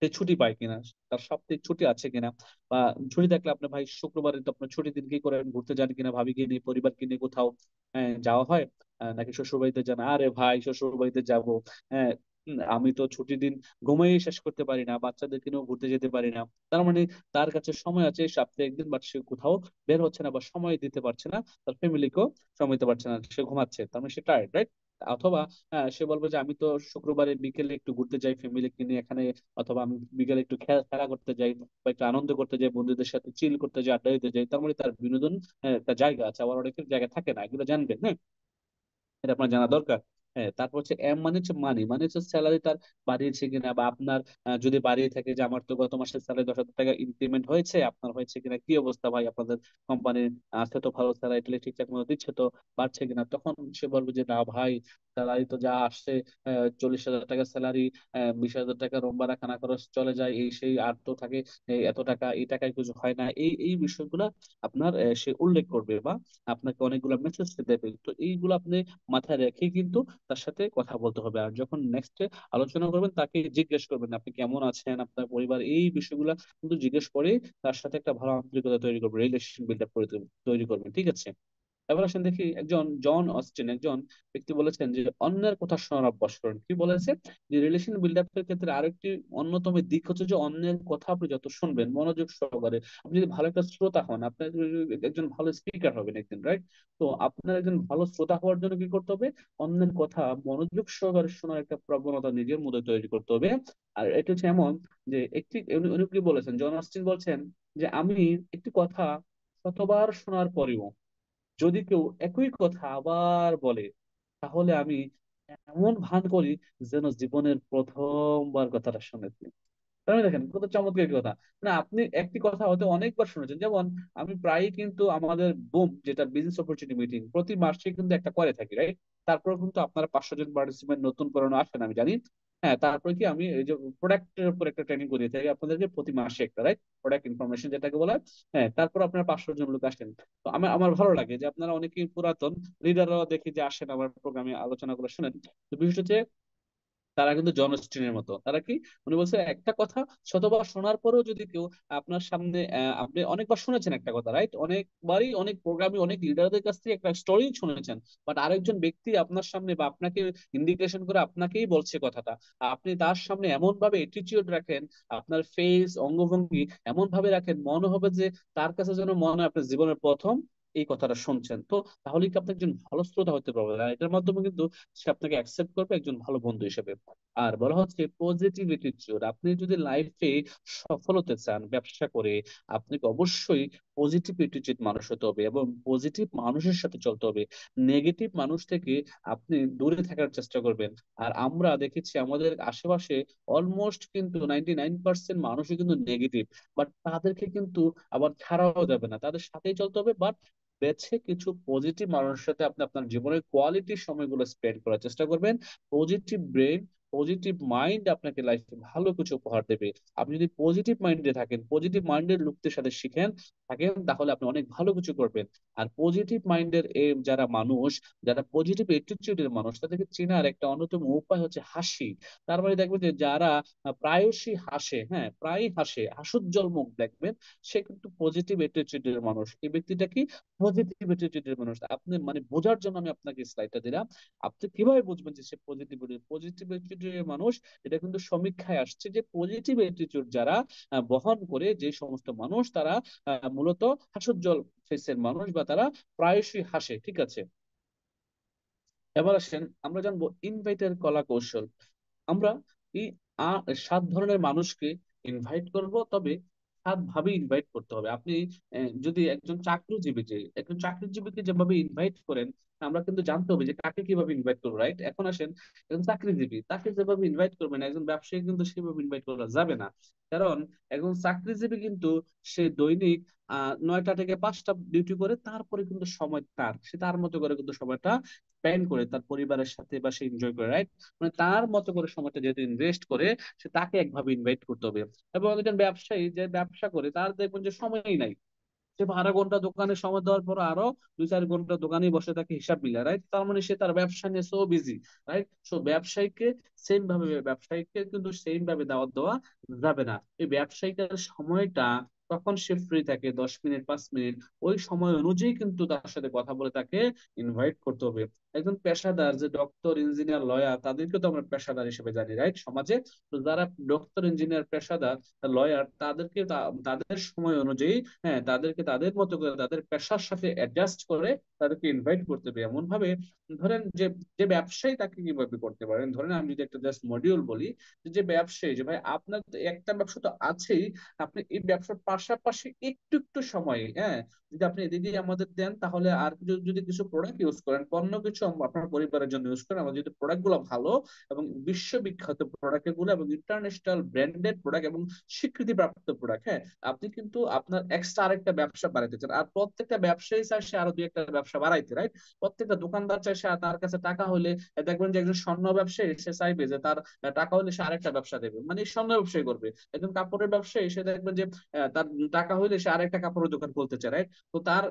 সে ছুটি পায় কিনা, তার সপ্তাহে ছুটি আছে কিনা, বা ছুটি থাকলে আপনি ভাই শুক্রবারে তো আপনার ছুটির দিন কি করেন, ঘুরতে যান কিনা, ভাবিকে নিয়ে পরিবারকে নিয়ে কোথাও যাওয়া হয়, নাকি শ্বশুর বাড়িতে যান? আরে ভাই শ্বশুর বাড়িতে যাব, হ্যাঁ, আমি তো ছুটির দিন ঘুমিয়ে শেষ করতে পারি না, বাচ্চাদেরকে নিয়েও ঘুরতে যেতে পারি না। তার মানে তার কাছে সময় আছে সপ্তাহে একদিন, বাট সে কোথাও বের হচ্ছে না বা সময় দিতে পারছে না, তার ফ্যামিলিকেও সময় দিতে পারছে না, সে ঘুমাচ্ছে, তার মানে সে টায়ার্ড, রাইট? অথবা সে বলবে যে আমি তো শুক্রবারে বিকেলে একটু ঘুরতে যাই ফ্যামিলিকে নিয়ে এখানে, অথবা আমি বিকেলে একটু খেলা করতে যাই, বা একটু আনন্দ করতে যাই, বন্ধুদের সাথে চিল করতে যাই, আড্ডা দিতে যাই। তার মানে তার বিনোদন একটা জায়গা আছে, আবার অনেকের জায়গা থাকে না, এগুলো জানবেন, হ্যাঁ, এটা আপনার জানা দরকার। হ্যাঁ, তারপর হচ্ছে এম, মানে হচ্ছে মানি, মানে হচ্ছে স্যালারি তার বাড়িয়েছে কিনা, বা আপনার যদি বাড়িয়ে থাকে, যে আমার তো গত মাসের স্যালারি 10,000 টাকা ইনক্রিমেন্ট হয়েছে, আপনার হয়েছে কিনা, কি অবস্থা ভাই আপনাদের কোম্পানির, আছে তো ভালো স্যালারি, ঠিকঠাক মতো দিচ্ছে তো, বাড়ছে কিনা? তখন সে বলবে যে না ভাই, স্যালারি তো যা আসছে, 40,000 টাকা স্যালারি, 20,000 টাকা রুম ভাড়া খানা খরচ চলে যায়, এই সেই আর তো থাকে এত টাকা, এই টাকায় কিছু হয় না, এই এই বিষয়গুলা আপনার সে উল্লেখ করবে, বা আপনাকে অনেকগুলো মেসেজ দেবে। তো এইগুলো আপনি মাথায় রেখে কিন্তু তার সাথে কথা বলতে হবে। আর যখন নেক্সট আলোচনা করবেন, তাকে জিজ্ঞেস করবেন আপনি কেমন আছেন, আপনার পরিবার, এই বিষয়গুলো কিন্তু জিজ্ঞেস করে তার সাথে একটা ভালো আন্তরিকতা তৈরি করবেন, রিলেশন বিল্ড আপ করে তৈরি করবেন, ঠিক আছে? এবার আসেন দেখি, একজন জন অস্টিন, একজন ব্যক্তি বলেছেন যে অন্যের কথা শোনার অভ্যাস করুন। কি বলেছে? যে রিলেশন বিল্ড আপের ক্ষেত্রে আরেকটি অন্যতম দিক হচ্ছে যে অন্যের কথা আপনি যত শুনবেন মনোযোগ সহকারে, আপনি যদি ভালো একটা শ্রোতা হন, আপনি একজন ভালো স্পিকার হবেন একদিন, রাইট? তো আপনার একজন ভালো শ্রোতা হওয়ার জন্য কি করতে হবে? অন্যের কথা মনোযোগ সহকারে শোনার একটা প্রবণতা নিজের মধ্যে তৈরি করতে হবে। আর এটা হচ্ছে এমন যে একটি, উনি উনি কি বলেছেন, জন অস্টিন বলছেন যে আমি একটি কথা শতবার শোনার পরেও যদি কেউ একই কথা আবার বলে, তাহলে আমি এমন ভান করি যেন জীবনের প্রথমবার কথাটা শুনেছি। তাহলে দেখেন কত চমৎকার একটি কথা। না, আপনি একটি কথা হয়তো অনেকবার শুনেছেন, যেমন আমি প্রায়ই কিন্তু আমাদের বুম, যেটা বিজনেস অপরচুনিটি মিটিং, প্রতি মাসে কিন্তু একটা করে থাকি, রাইট? তারপর কিন্তু আপনারা 500 জন পার্টিসিপেন্ট নতুন করে আসেন আমি জানি। হ্যাঁ, তারপরে কি আমি এই যে প্রোডাক্টের উপর একটা ট্রেনিং করিয়ে থাকি আপনাদেরকে প্রতি মাসে একটা, রাইট, প্রোডাক্ট ইনফরমেশন যেটাকে বলা হয়। হ্যাঁ, তারপর আপনার 500 জন লোক আসেন। তো আমার আমার ভালো লাগে যে আপনারা অনেকেই পুরাতন লিডাররাও দেখি যে আসেন আমার প্রোগ্রামে, আলোচনাগুলো শুনেন। তো বিশেষ হচ্ছে তারা কিন্তু জন স্টিনের মতো। তারা কি, উনি বলছে একটা কথা শতবার শোনার পরেও যদি কেউ আপনার সামনে, আপনি অনেকবার শুনেছেন একটা কথা, রাইট, অনেকবারই অনেক প্রোগ্রামে অনেক লিডারদের কাছ থেকে একটা স্টোরি শুনেছেন, বাট আরেকজন ব্যক্তি আপনার সামনে বা আপনাকে ইন্ডিকেশন করে আপনাকেই বলছে কথাটা, আপনি তার সামনে এমন ভাবে অ্যাটিটিউড রাখেন, আপনার ফেস অঙ্গভঙ্গি এমন ভাবে রাখেন, মনে হবে যে তার কাছে যেন মনে হয় আপনার জীবনের প্রথম এই কথাটা শুনছেন। তো তাহলে কি আপনি একজন ভালো শ্রোতা হতে পারবেন, আর এটার মাধ্যমে কিন্তু সে আপনাকে অ্যাকসেপ্ট করবে একজন ভালো বন্ধু হিসেবে। আর বলা হচ্ছে পজিটিভ অ্যাটিটিউড। আপনি যদি লাইফে সফল হতে চান ব্যবসা করে, আপনাকে অবশ্যই পজিটিভ অ্যাটিটিউড মানুষ হতে হবে এবং পজিটিভ মানুষের সাথে চলতে হবে। নেগেটিভ মানুষ থেকে আপনি দূরে থাকার চেষ্টা করবেন। আর আমরা দেখেছি আমাদের আশেপাশে অলমোস্ট কিন্তু 99% মানুষই কিন্তু নেগেটিভ, বাট তাদেরকে কিন্তু আবার ছাড়াও যাবে না, তাদের সাথেই চলতে হবে। বাট বেছে কিছু পজিটিভ মানুষের সাথে আপনি আপনার জীবনের কোয়ালিটি সময়গুলো স্পেন্ড করার চেষ্টা করবেন। পজিটিভ ব্রেন, পজিটিভ মাইন্ড আপনাকে লাইফে ভালো কিছু উপহার দেবে। আপনি যদি পজিটিভ মাইন্ডে থাকেন, পজিটিভ মাইন্ডের লোকদের সাথে শিখেন থাকেন, তাহলে আপনি অনেক ভালো কিছু করবেন। আর পজিটিভ মাইন্ডের যারা মানুষ, যারা পজিটিভ অ্যাটিটিউডের মানুষ, তাদেরকে চেনার একটা অন্যতম উপায় হচ্ছে হাসি। তার মানে দেখবেন যে যারা প্রায়শই হাসে, হ্যাঁ প্রায়ই হাসে, হাস্যোজ্জ্বল মুখ দেখবেন, সে কিন্তু পজিটিভ অ্যাটিটিউডের মানুষ। এই ব্যক্তিটা কি, পজিটিভ অ্যাটিটিউডের মানুষ। আপনি মানে বোঝার জন্য আমি আপনাকে স্লাইডটা দিলাম। আপনি কিভাবে বুঝবেন যে সে পজিটিভ পজিটিভ অ্যাটিটিউডের মানুষ? এটা কিন্তু সমীক্ষায় আসছে যে পজিটিভ অ্যাটিটিউড যারা বহন করে, যে সমস্ত মানুষ তারা মূলত হাস্যোজ্জ্বল ফেসের মানুষ, বা তারা প্রায়শই হাসে, ঠিক আছে। এবার আসেন আমরা জানবো ইনভাইটের কলা কৌশল। আমরা এই 7 ধরনের মানুষকে ইনভাইট করব, তবে 7 ভাবে ইনভাইট করতে হবে। আপনি যদি একজন চাকরিজীবীকে যেভাবে ইনভাইট করেন, আমরা কিন্তু জানতে হবে যে কাকে কিভাবে ইনভাইট করবো, রাইট। এখন আসেন একজন চাকরিজীবী, তাকে যেভাবে ইনভাইট করবেন একজন ব্যবসায়ী কিন্তু সেভাবে ইনভাইট করা যাবে না। কারণ একজন চাকরিজীবী কিন্তু সে দৈনিক 9টা থেকে 5টা ডিউটি করে, তারপরে কিন্তু সময় তার, সে তার মতো করে কিন্তু সময়টা স্পেন্ড করে তার পরিবারের সাথে, বা সে এনজয় করে, রাইট। মানে তার মতো করে সময়টা যেহেতু ইনভেস্ট করে, সে তাকে একভাবে ইনভাইট করতে হবে। এবং একজন ব্যবসায়ী যে ব্যবসা করে, তার দেখবেন যে সময়ই নাই, সে 12 ঘন্টা দোকানে সময় দেওয়ার পর আরো 2-4 ঘন্টা দোকানে বসে থাকে হিসাব মিলে, রাইট। তার মানে সে তার ব্যবসা নিয়ে সো বিজি, রাইট। সো ব্যবসায়ীকে কিন্তু সেম ভাবে দাওয়াত দেওয়া যাবে না। এই ব্যবসায়িকের সময়টা তখন সে ফ্রি থাকে 10 মিনিট 5 মিনিট, ওই সময় অনুযায়ী কিন্তু তার সাথে কথা বলে তাকে ইনভাইট করতে হবে। একজন পেশাদার যে ডক্টর ইঞ্জিনিয়ার লয়ার, তাদেরকে তো আমরা পেশাদার হিসেবে জানি, রাইট, সমাজে। তো যারা ডক্টর ইঞ্জিনিয়ার পেশাদার লয়ার, তাদেরকে তাদের সময় অনুযায়ী, হ্যাঁ তাদেরকে তাদের মতো করে তাদের পেশার সাথে অ্যাডজাস্ট করে তাদেরকে ইনভাইট করতে হবে এমন ভাবে। ধরেন যে যে ব্যবসায়ী, তাকে কিভাবে করতে পারেন, ধরেন আমি যদি একটা জাস্ট মডিউল বলি, যে ব্যবসায়ী, যে ভাই আপনার তো একটা ব্যবসা তো আছেই, আপনি এই ব্যবসার পাশাপাশি একটু একটু সময়, হ্যাঁ, যদি আপনি এদিকে আমাদের দেন, তাহলে আর যদি কিছু প্রোডাক্ট ইউজ করেন, পণ্য কিছু আপনার পরিবারের জন্য ইউজ করেন, আমাদের যদি প্রোডাক্ট গুলো ভালো এবং বিশ্ববিখ্যাত প্রোডাক্ট গুলো এবং ইন্টারন্যাশনাল ব্র্যান্ডেড প্রোডাক্ট এবং স্বীকৃতিপ্রাপ্ত প্রোডাক্ট, হ্যাঁ, আপনি কিন্তু আপনার এক্সট্রা আরেকটা ব্যবসা বাড়াইতে চান। আর প্রত্যেকটা ব্যবসায়ী চায় সে আরো 2-একটা ব্যবসা বাড়াইতে, রাইট। প্রত্যেকটা দোকানদার চায় সে তার কাছে টাকা হলে, দেখবেন যে একজন স্বর্ণ ব্যবসায়ী সে চাইবে যে তার টাকা হলে সে আরেকটা ব্যবসা দেবে, মানে স্বর্ণ ব্যবসায়ী করবে। একজন কাপড়ের ব্যবসায়ী সে দেখবেন যে তার টাকা হলে সে আরেকটা কাপড়ের দোকান খুলতে চায়, রাইট। তো তার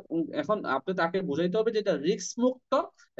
এখন আপনি তাকে বুঝাইতে হবে যে এটা রিস্ক মুক্ত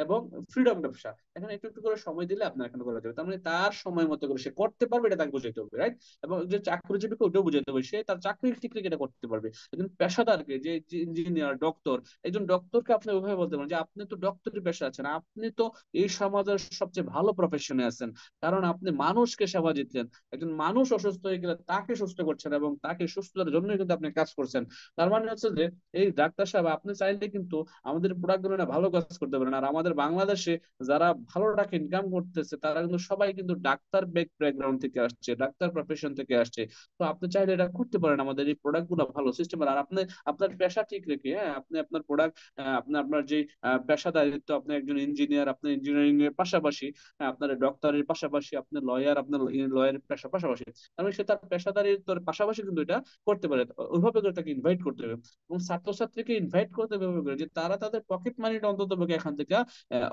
এবং ফ্রিডম ব্যবসা। এখন একটু একটু করে সময় দিলে আপনার এখানে করা যাবে, তার মানে তার সময় মতো করে সে করতে পারবে, এটা তাকে বুঝাইতে হবে, রাইট। এবং যে চাকরিজীবীকে ওটাও বুঝাইতে হবে, সে তার চাকরির ঠিক রেখে এটা করতে পারবে। একজন পেশাদারকে, যে ইঞ্জিনিয়ার ডক্টর, একজন ডক্টরকে আপনি ওইভাবে বলতে পারেন যে আপনি তো ডক্টরি পেশা আছেন, আপনি তো এই সমাজের সবচেয়ে ভালো প্রফেশনে আছেন, কারণ আপনি মানুষকে সেবা দিচ্ছেন। একজন মানুষ অসুস্থ হয়ে গেলে তাকে সুস্থ করছেন এবং তাকে সুস্থতার জন্যই কিন্তু আপনি কাজ করছেন। তার মানে হচ্ছে যে এই ডাক্তার সাহেব, আপনি চাইলে কিন্তু আমাদের প্রোডাক্ট গুলো না ভালো কাজ করতে পারেন। আর আমাদের বাংলাদেশে যারা ভালো টাকা ইনকাম করতেছে, তারা কিন্তু সবাই কিন্তু ডাক্তার ব্যাকগ্রাউন্ড থেকে আসছে, ডাক্তার প্রফেশন থেকে আসছে। তো আপনি চাইলে এটা করতে পারেন, আমাদের এই প্রোডাক্ট গুলো ভালো সিস্টেম। আর আপনি আপনার পেশা ঠিক রেখে, হ্যাঁ, আপনি আপনার প্রোডাক্ট, আপনি আপনার যে পেশাদারিত্ব, আপনি একজন ইঞ্জিনিয়ার, আপনি ইঞ্জিনিয়ারিং এর পাশাপাশি, হ্যাঁ, আপনার ডক্টরের পাশাপাশি, আপনার লয়ার, আপনার লয়ারের পেশার পাশাপাশি, তার মানে সে তার পেশাদারিত্বের পাশাপাশি কিন্তু এটা করতে পারে। ওইভাবে করে তাকে ইনভাইট করতে হবে। এবং ছাত্রছাত্রীকে ইনভাইট করতে হবে ওইভাবে করে যে তারা তাদের পকেট মানিটা অন্তত এখান থেকে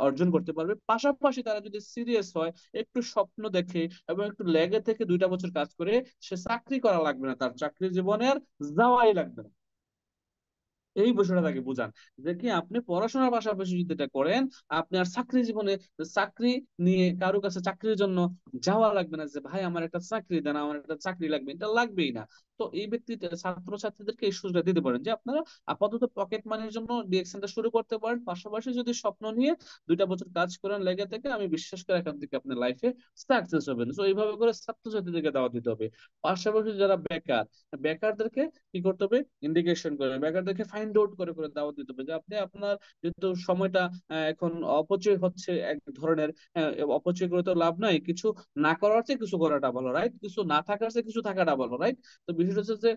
অর্জন করতে পারবে। পাশাপাশি তারা যদি সিরিয়াস হয়, একটু স্বপ্ন দেখে এবং একটু লেগে থেকে 2টা বছর কাজ করে, সে চাকরি করা লাগবে না, তার চাকরি জীবনে আর যাওয়াই লাগবে না। এই বিষয়টা তাকে বুঝান যে কি আপনি পড়াশোনার পাশাপাশি যদি এটা করেন, আপনি আর চাকরি জীবনে চাকরি নিয়ে কারো কাছে চাকরির জন্য যাওয়া লাগবে না যে ভাই আমার একটা চাকরি দেন, আমার একটা চাকরি লাগবে, এটা লাগবেই না। তো এই ব্যক্তিতে ছাত্রছাত্রীদেরকে এই সুযোগটা দিতে পারেন যে আপনারা আপাতত পকেট মানির জন্য ডিএকশনটা শুরু করতে পারেন, পাশাপাশি যদি স্বপ্ন নিয়ে 2টা বছর কাজ করেন লেগে থেকে, আমি বিশ্বাস করি এখান থেকে আপনার লাইফে সাকসেস হবেন। তো এইভাবে করে ছাত্রছাত্রীদেরকে দাওয়াত দিতে হবে। পাশাপাশি যারা বেকার, বেকারদেরকে কি করতে হবে, ইন্ডিকেশন করে বেকারদেরকে ফাইন্ড আউট করে করে দাওয়াত দিতে হবে যে আপনি আপনার যেহেতু সময়টা এখন অপচয় হচ্ছে এক ধরনের, অপচয় করে তো লাভ নাই, কিছু না করার চেয়ে কিছু করাটা ভালো, রাইট? কিছু না থাকার চেয়ে কিছু থাকাটা ভালো, রাইট? তো বিষয়টা হচ্ছে যে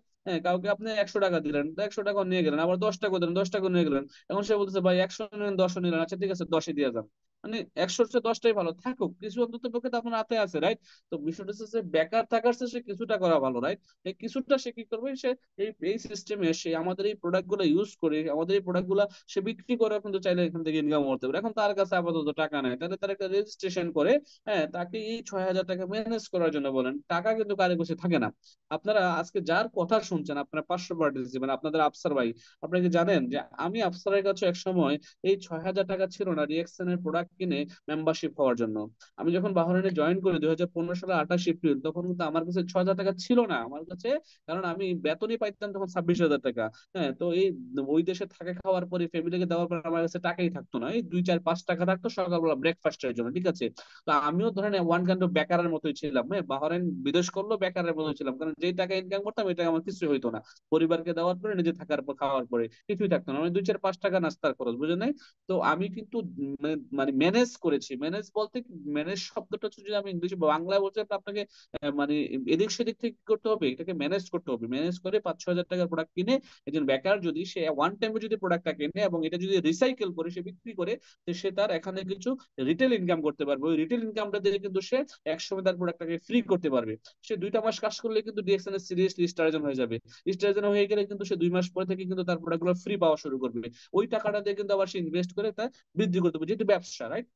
কাউকে আপনি 100 টাকা দিলেন, তো 100 টাকা নিয়ে গেলেন, আবার 10 টাকা দিলেন, 10 টাকা নিয়ে গেলেন, এখন সে বলতেছে ভাই 100 নিলেন, 10 নিলেন, আচ্ছা ঠিক আছে 10-ই দিয়ে যান। মানে 100-র চেয়ে 10টাই ভালো থাকুক, কিছু অন্তত পক্ষে তো আপনার হাতে আছে, রাইট? তো বিষয়টা হচ্ছে যে বেকার থাকার চেয়ে সে কিছুটা করা ভালো, রাইট? এই কিছুটা সে কি করবে, সে এই এই সিস্টেমে সে আমাদের এই প্রোডাক্ট গুলো ইউজ করে, আমাদের এই প্রোডাক্ট গুলা সে বিক্রি করে কিন্তু চাইলে এখান থেকে ইনকাম করতে পারে। এখন তার কাছে আপাতত টাকা নেই, তাহলে তার একটা রেজিস্ট্রেশন করে, হ্যাঁ, তাকে এই 6,000 টাকা ম্যানেজ করার জন্য বলেন। টাকা কিন্তু কারো কাছে থাকে না। আপনারা আজকে যার কথা শুনছেন, আপনারা 500 দিবেন, আপনাদের আফসার ভাই, আপনারা কি জানেন যে আমি আফসারের কাছে এক সময় এই 6,000 টাকা ছিল না রিয়েকশনের প্রোডাক্ট কিনে মেম্বারশিপ হওয়ার জন্য। আমি যখন বাহরাইনে জয়েন করি 2015 সালে 28 এপ্রিল, তখন কিন্তু আমার কাছে 6,000 টাকা ছিল না আমার কাছে, কারণ আমি বেতনই পাইতাম তখন 26,000 টাকা। হ্যাঁ, তো এই ওই দেশে থাকা খাওয়ার পরে ফ্যামিলিকে দেওয়ার পর আমার কাছে টাকাই থাকতো না, এই 2, 4, 5 টাকা থাকতো সকালবেলা ব্রেকফাস্টের জন্য, ঠিক আছে? তো আমিও ধরেন ওয়ান কাইন্ড অফ বেকারের মতোই ছিলাম, হ্যাঁ, বাহরাইন বিদেশ করলো বেকারের মতোই ছিলাম, কারণ যেই টাকা ইনকাম করতাম এটা আমার কিছু হইতো না, পরিবারকে দেওয়ার পরে নিজে থাকার পর খাওয়ার পরে কিছুই থাকতো না, মানে 2, 4, 5 টাকা নাস্তার খরচ, বুঝে নাই? তো আমি কিন্তু মানে ম্যানেজ করেছি। ম্যানেজ বলতে ম্যানেজ শব্দটা হচ্ছে, যদি আমি ইংলিশে বাংলায় বলতে আপনাকে মানে এদিক সেদিক থেকে কি করতে হবে, এটাকে ম্যানেজ করতে হবে। ম্যানেজ করে 5-6 হাজার টাকার প্রোডাক্ট কিনে, একজন বেকার যদি সে ওয়ান টাইমে যদি প্রোডাক্টটা কিনে এবং এটা যদি রিসাইকেল করে সে বিক্রি করে, তো সে তার এখানে কিছু রিটেল ইনকাম করতে পারবে। ওই রিটেল ইনকামটা দিয়ে কিন্তু সে একসময় তার প্রোডাক্টটাকে ফ্রি করতে পারবে। সে 2টা মাস কাজ করলে কিন্তু ডিএক্সএন এর সিরিয়াসলি স্টারজন হয়ে যাবে। স্টারজন হয়ে গেলে কিন্তু সে 2 মাস পরে থেকে কিন্তু তার প্রোডাক্টগুলো ফ্রি পাওয়া শুরু করবে। ওই টাকাটা দিয়ে কিন্তু আবার সে ইনভেস্ট করে তা বৃদ্ধি করতে পারবে, যেহেতু ব্যবসা, রাইট?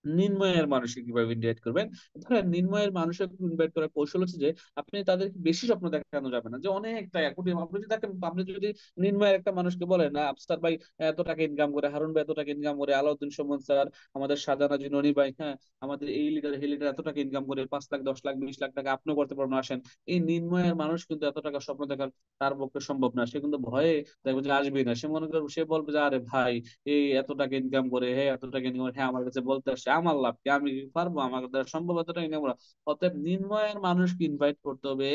নিম্নয়ের মানুষকে কিভাবে ইনভাইট করবেন, ধরেন নিম্নয়ের মানুষকে ইনভাইট করার কৌশল হচ্ছে যে আপনি তাদেরকে বেশি স্বপ্ন দেখানো যাবে না, যে অনেক টাকা কোটি, আপনি যদি তাকে, আপনি যদি নিম্নয়ের একটা মানুষকে বলেন না আফসার ভাই এত টাকা ইনকাম করে, হারুন ভাই এত টাকা ইনকাম করে, আলাউদ্দিন সুমন স্যার, আমাদের শাহজাহান ননি ভাই, হ্যাঁ, আমাদের এই লিডার এই লিডার এত টাকা ইনকাম করে, 5 লাখ 10 লাখ 20 লাখ টাকা আপনিও করতে পারবেন, আসেন। এই নিম্নয়ের মানুষ কিন্তু এত টাকা স্বপ্ন দেখার তার পক্ষে সম্ভব না, সে কিন্তু ভয়ে দেখবে যে আসবেই না, সে মনে করবে, সে বলবে যে আরে ভাই এই এত টাকা ইনকাম করে, হ্যাঁ এত টাকা ইনকাম করে, হ্যাঁ আমার কাছে বলতে আসছে, আমার লাভ কি, আমি কি পারবো, আমার দ্বারা সম্ভব এত টাকা ইনকাম করা? অতএব নিম্নয়ের মানুষকে ইনভাইট করতে হবে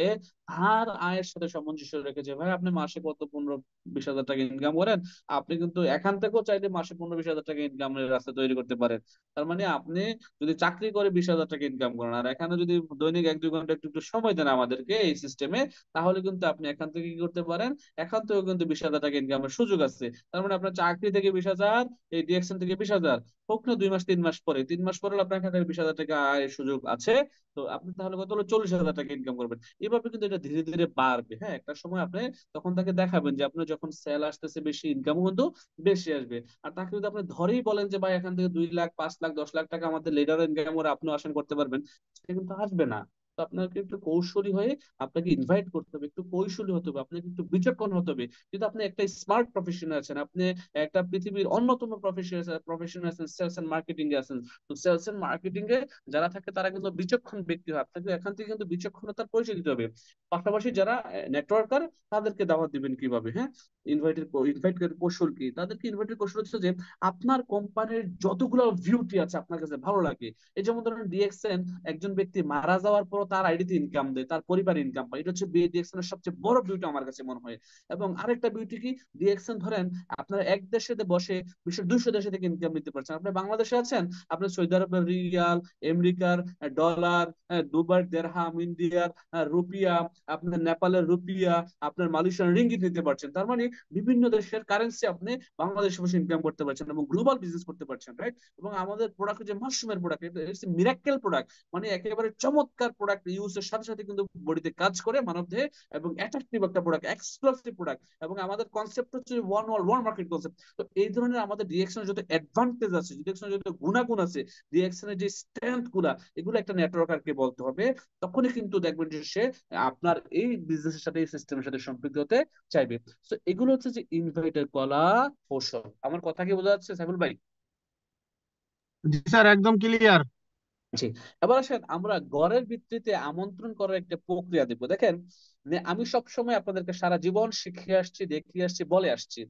তার আয়ের সাথে সামঞ্জস্য রেখে, যে ভাই আপনি মাসে কত 15-20 হাজার টাকা ইনকাম করেন, আপনি কিন্তু এখান থেকেও চাইলে মাসে 15-20 হাজার টাকা ইনকামের রাস্তা তৈরি করতে পারেন। তার মানে আপনি যদি চাকরি করে 20 হাজার টাকা ইনকাম করেন, আর এখানে যদি দৈনিক 1-2 ঘন্টা একটু একটু সময় দেন আমাদেরকে এই সিস্টেমে, তাহলে কিন্তু আপনি এখান থেকে কি করতে পারেন, এখান থেকেও কিন্তু 20 হাজার টাকা ইনকামের সুযোগ আছে। তার মানে আপনার চাকরি থেকে 20 হাজার, এই ডিএকশন থেকে 20 হাজার, হোক না 2 মাস 3 মাস পরে, 3 মাস পরে হলে আপনার এখান থেকে 20 হাজার টাকা আয়ের সুযোগ আছে। তো আপনি তাহলে কত হলো, 40 হাজার টাকা ইনকাম করবেন। এভাবে কিন্তু এটা ধীরে ধীরে বাড়বে, হ্যাঁ, একটা সময় আপনি তখন তাকে দেখাবেন যে আপনার যখন সেল আসতেছে বেশি, ইনকামও কিন্তু বেশি আসবে। আর তাকে যদি আপনি ধরেই বলেন যে ভাই এখান থেকে 2 লাখ 5 লাখ 10 লাখ টাকা আমাদের লিডার ইনকাম করে আপনি আসেন করতে পারবেন, সে কিন্তু আসবে না। তো আপনাকে একটু কৌশলী হয়ে আপনাকে ইনভাইট করতে হবে, একটু কৌশলী হতে হবে, আপনাকে একটু বিচক্ষণ হতে হবে। কিন্তু আপনি একটা স্মার্ট প্রফেশনে আছেন, আপনি একটা পৃথিবীর অন্যতম প্রফেশনে আছেন, সেলস এন্ড মার্কেটিং এ আছেন। তো সেলস এন্ড মার্কেটিং এ যারা থাকে তারা কিন্তু বিচক্ষণ ব্যক্তি হয়, আপনাকে এখান থেকে কিন্তু বিচক্ষণতার পরিচয় দিতে হবে। পাশাপাশি যারা নেটওয়ার্কার, তাদেরকে দাওয়াত দিবেন কিভাবে, হ্যাঁ, ইনভাইট কৌশল কি, তাদেরকে ইনভাইটের কৌশল হচ্ছে যে আপনার কোম্পানির যতগুলো বিউটি আছে আপনার কাছে ভালো লাগে, এই যেমন ধরেন ডিএক্সএন একজন ব্যক্তি মারা যাওয়ার পর তার আইডিতে ইনকাম দেয়, তার পরিবার ইনকাম পায়, এটা হচ্ছে ডিএক্সএন এর সবচেয়ে বড় বিউটি আমার কাছে মনে হয়। এবং আরেকটা বিউটি কি, ডিএক্সএন ধরেন আপনারা এক দেশে বসে বিশ্বের 200 দেশে থেকে ইনকাম নিতে পারছেন। আপনি বাংলাদেশে আছেন, আপনি সৌদি আরবের রিয়াল, আমেরিকার ডলার, দুবাই দেরহাম, ইন্ডিয়ার রুপিয়া, আপনার নেপালের রুপিয়া, আপনার মালয়েশিয়ান রিঙ্গিত নিতে পারছেন। তার মানে বিভিন্ন দেশের কারেন্সি আপনি বাংলাদেশে বসে ইনকাম করতে পারছেন এবং গ্লোবাল বিজনেস করতে পারছেন, রাইট? এবং আমাদের প্রোডাক্ট যে মাশরুমের প্রোডাক্ট, এটা মিরাক্কেল প্রোডাক্ট, মানে একেবারে চমৎকার প্রোডাক্ট প্রোডাক্ট ইউজের সাথে সাথে কিন্তু বডিতে কাজ করে মানব দেহে, এবং অ্যাট্রাকটিভ একটা প্রোডাক্ট, এক্সক্লুসিভ প্রোডাক্ট। এবং আমাদের কনসেপ্ট হচ্ছে one world one market concept. তো এই ধরনের আমাদের ডিএক্সনের যত অ্যাডভান্টেজ আছে, ডিএক্সনের যত গুণাগুণ আছে, ডিএক্সনের যে স্ট্রেংথ গুলা, এগুলো একটা নেটওয়ার্কারকে বলতে হবে। তখনই কিন্তু দেখবেন যে সে আপনার এই বিজনেসের সাথে, এই সিস্টেমের সাথে সম্পৃক্ত হতে চাইবে। তো এগুলো হচ্ছে যে ইনভাইটের কলা কৌশল। আমার কথা কি বোঝা যাচ্ছে সাইফুল ভাই? জি স্যার, একদম ক্লিয়ার। জি। এবার আসেন আমরা ঘরের ভিত্তিতে আমন্ত্রণ করার একটা প্রক্রিয়া দিব। দেখেন, আমি সব সময় আপনাদেরকে সারা জীবন শিখে আসছি, দেখিয়ে আসছি, বলে আসছি,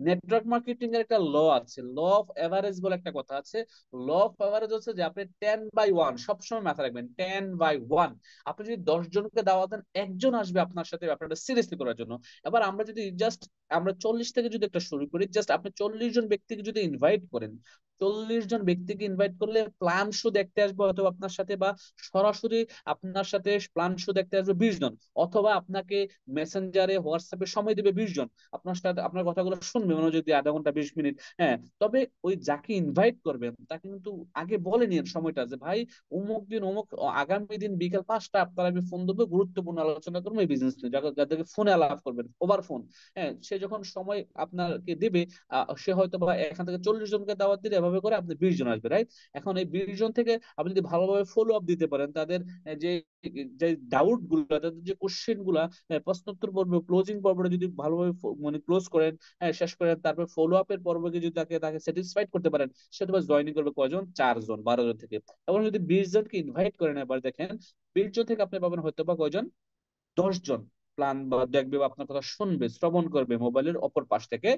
নেটওয়ার্ক মার্কেটিং এর একটা ল আছে, ল অফ এভারেজ বলে একটা কথা আছে। ল অফ এভারেজ হচ্ছে যে আপনি 10/1 সবসময় মাথায় রাখবেন, 10/1। আপনি যদি 10 জনকে দাওয়াত দেন, একজন আসবে আপনার সাথে ব্যাপারটা সিরিয়াসলি করার জন্য। এবার আমরা যদি জাস্ট আমরা 40 থেকে যদি একটা শুরু করি, জাস্ট আপনি 40 জন ব্যক্তিকে যদি ইনভাইট করেন, 40 জন ব্যক্তিকে ইনভাইট করলে প্ল্যান শো দেখতে আসবে অথবা আপনার সাথে, বা সরাসরি আপনার সাথে প্ল্যান শো দেখতে আসবে 20 জন, অথবা আপনাকে মেসেঞ্জারে হোয়াটসঅ্যাপে সময় দেবে 20 জন, আপনার সাথে আপনার কথাগুলো শুনবে মনোযোগ দিয়ে আধা ঘন্টা 20 মিনিট। হ্যাঁ, তবে ওই যাকে ইনভাইট করবেন তাকে কিন্তু আগে বলে নিন সময়টা, যে ভাই অমুক দিন অমুক আগামী দিন বিকেল 5টা আপনার আমি ফোন দেবো, গুরুত্বপূর্ণ আলোচনা করবো এই বিজনেস নিয়ে, যাদেরকে ফোনে আলাপ করবেন ওভার ফোন। হ্যাঁ, সে যখন সময় আপনাকে দিবে, সে হয়তো বা এখান থেকে 40 জনকে দাওয়াত দিলে এভাবে করে আপনি 20 জন আসবে, রাইট? এখন এই 20 জন থেকে আপনি যদি ভালোভাবে ফলো আপ দিতে পারেন, তাদের যে যে ডাউট গুলা, তাদের যে কোশ্চেন গুলা, প্রশ্নোত্তর পর্ব, ক্লোজিং পর্বটা যদি ভালোভাবে মানে ক্লোজ করেন, শেষ করেন, তারপর ফলো আপের পর্বে যদি তাকে তাকে স্যাটিসফাইড করতে পারেন, সে তো জয়েনিং করবে কয়জন? 4 জন, 12 জন থেকে। এবং যদি 20 জনকে ইনভাইট করেন, এবার দেখেন 20 জন থেকে আপনি পাবেন হয়তো বা কয়জন? 10 জন প্ল্যান বা দেখবে বা আপনার কথা শুনবে, শ্রবণ করবে মোবাইলের অপর পাশ থেকে।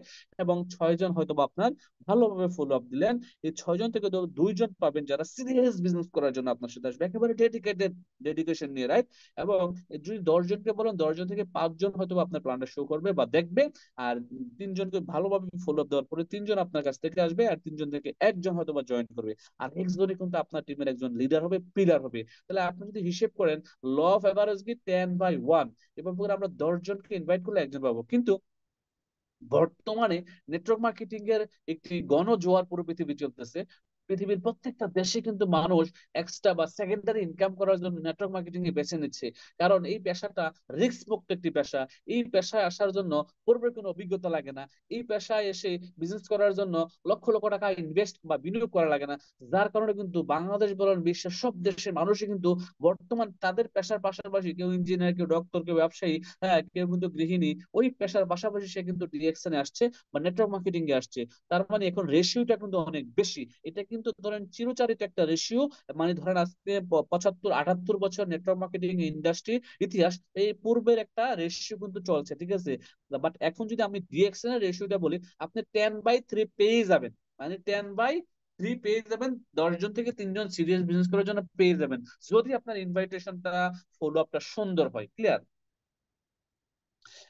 এবং 6 জন হয়তো বা আপনার ভালোভাবে ফলো আপ দিলেন। এই 6 জন থেকে 2 জন পাবেন যারা সিরিয়াস বিজনেস করার জন্য আপনার সাথে আসবে, একেবারে ডেডিকেটেড, ডেডিকেশন নিয়ে, রাইট? এবং যদি 10 জনকে বলেন, 10 জন থেকে 5 জন হয়তো বা আপনার প্ল্যানটা শো করবে বা দেখবে। আর 3 জনকে ভালোভাবে ফলো আপ দেওয়ার পরে 3 জন আপনার কাছ থেকে আসবে, আর 3 জন থেকে একজন হয়তো বা জয়েন করবে। আর একজনই কিন্তু আপনার টিমের একজন লিডার হবে, পিলার হবে। তাহলে আপনি যদি হিসেব করেন, ল অফ এভারেজ কি 10/1, এবং পুরো আমরা 10 জনকে ইনভাইট করলে একজন পাবো। কিন্তু বর্তমানে নেটওয়ার্ক মার্কেটিং এর একটি গণজোয়ার পুরো পৃথিবী চলতেছে। পৃথিবীর প্রত্যেকটা দেশে কিন্তু মানুষ এক্সট্রা বা সেকেন্ডারি ইনকাম করার জন্য নেটওয়ার্ক মার্কেটিং এ বেছে নিচ্ছে। কারণ এই পেশাটা রিস্ক মুক্ত একটি পেশা। এই পেশায় আসার জন্য পূর্বে কোনো অভিজ্ঞতা লাগে না। এই পেশায় এসে বিজনেস করার জন্য লক্ষ লক্ষ টাকা ইনভেস্ট বা বিনিয়োগ করা লাগে না। যার কারণে কিন্তু বাংলাদেশ বলেন, বিশ্বের সব দেশের মানুষই কিন্তু বর্তমান তাদের পেশার পাশাপাশি, কেউ ইঞ্জিনিয়ার, কেউ ডক্টর, কেউ ব্যবসায়ী, হ্যাঁ, কেউ কিন্তু গৃহিণী, ওই পেশার পাশাপাশি সে কিন্তু ডিরেকশনে আসছে বা নেটওয়ার্ক মার্কেটিং এ আসছে। তার মানে এখন রেশিওটা কিন্তু অনেক বেশি। এটা কিন্তু ধরেন চিরচারিত একটা রেশিও। মানে ধরেন আজকে 75-78 বছর নেটওয়ার্ক মার্কেটিং ইন্ডাস্ট্রি ইতিহাস, এই পূর্বের একটা রেশিও কিন্তু চলছে, ঠিক আছে? বাট এখন যদি আমি ডিরেকশন এর রেশিওটা বলি, আপনি 10/3 পেয়ে যাবেন। মানে 10/3 পেয়ে যাবেন, 10 জন থেকে 3 জন সিরিয়াস বিজনেস করার জন্য পেয়ে যাবেন, যদি আপনার ইনভাইটেশনটা, ফলো আপটা সুন্দর হয়। ক্লিয়ার?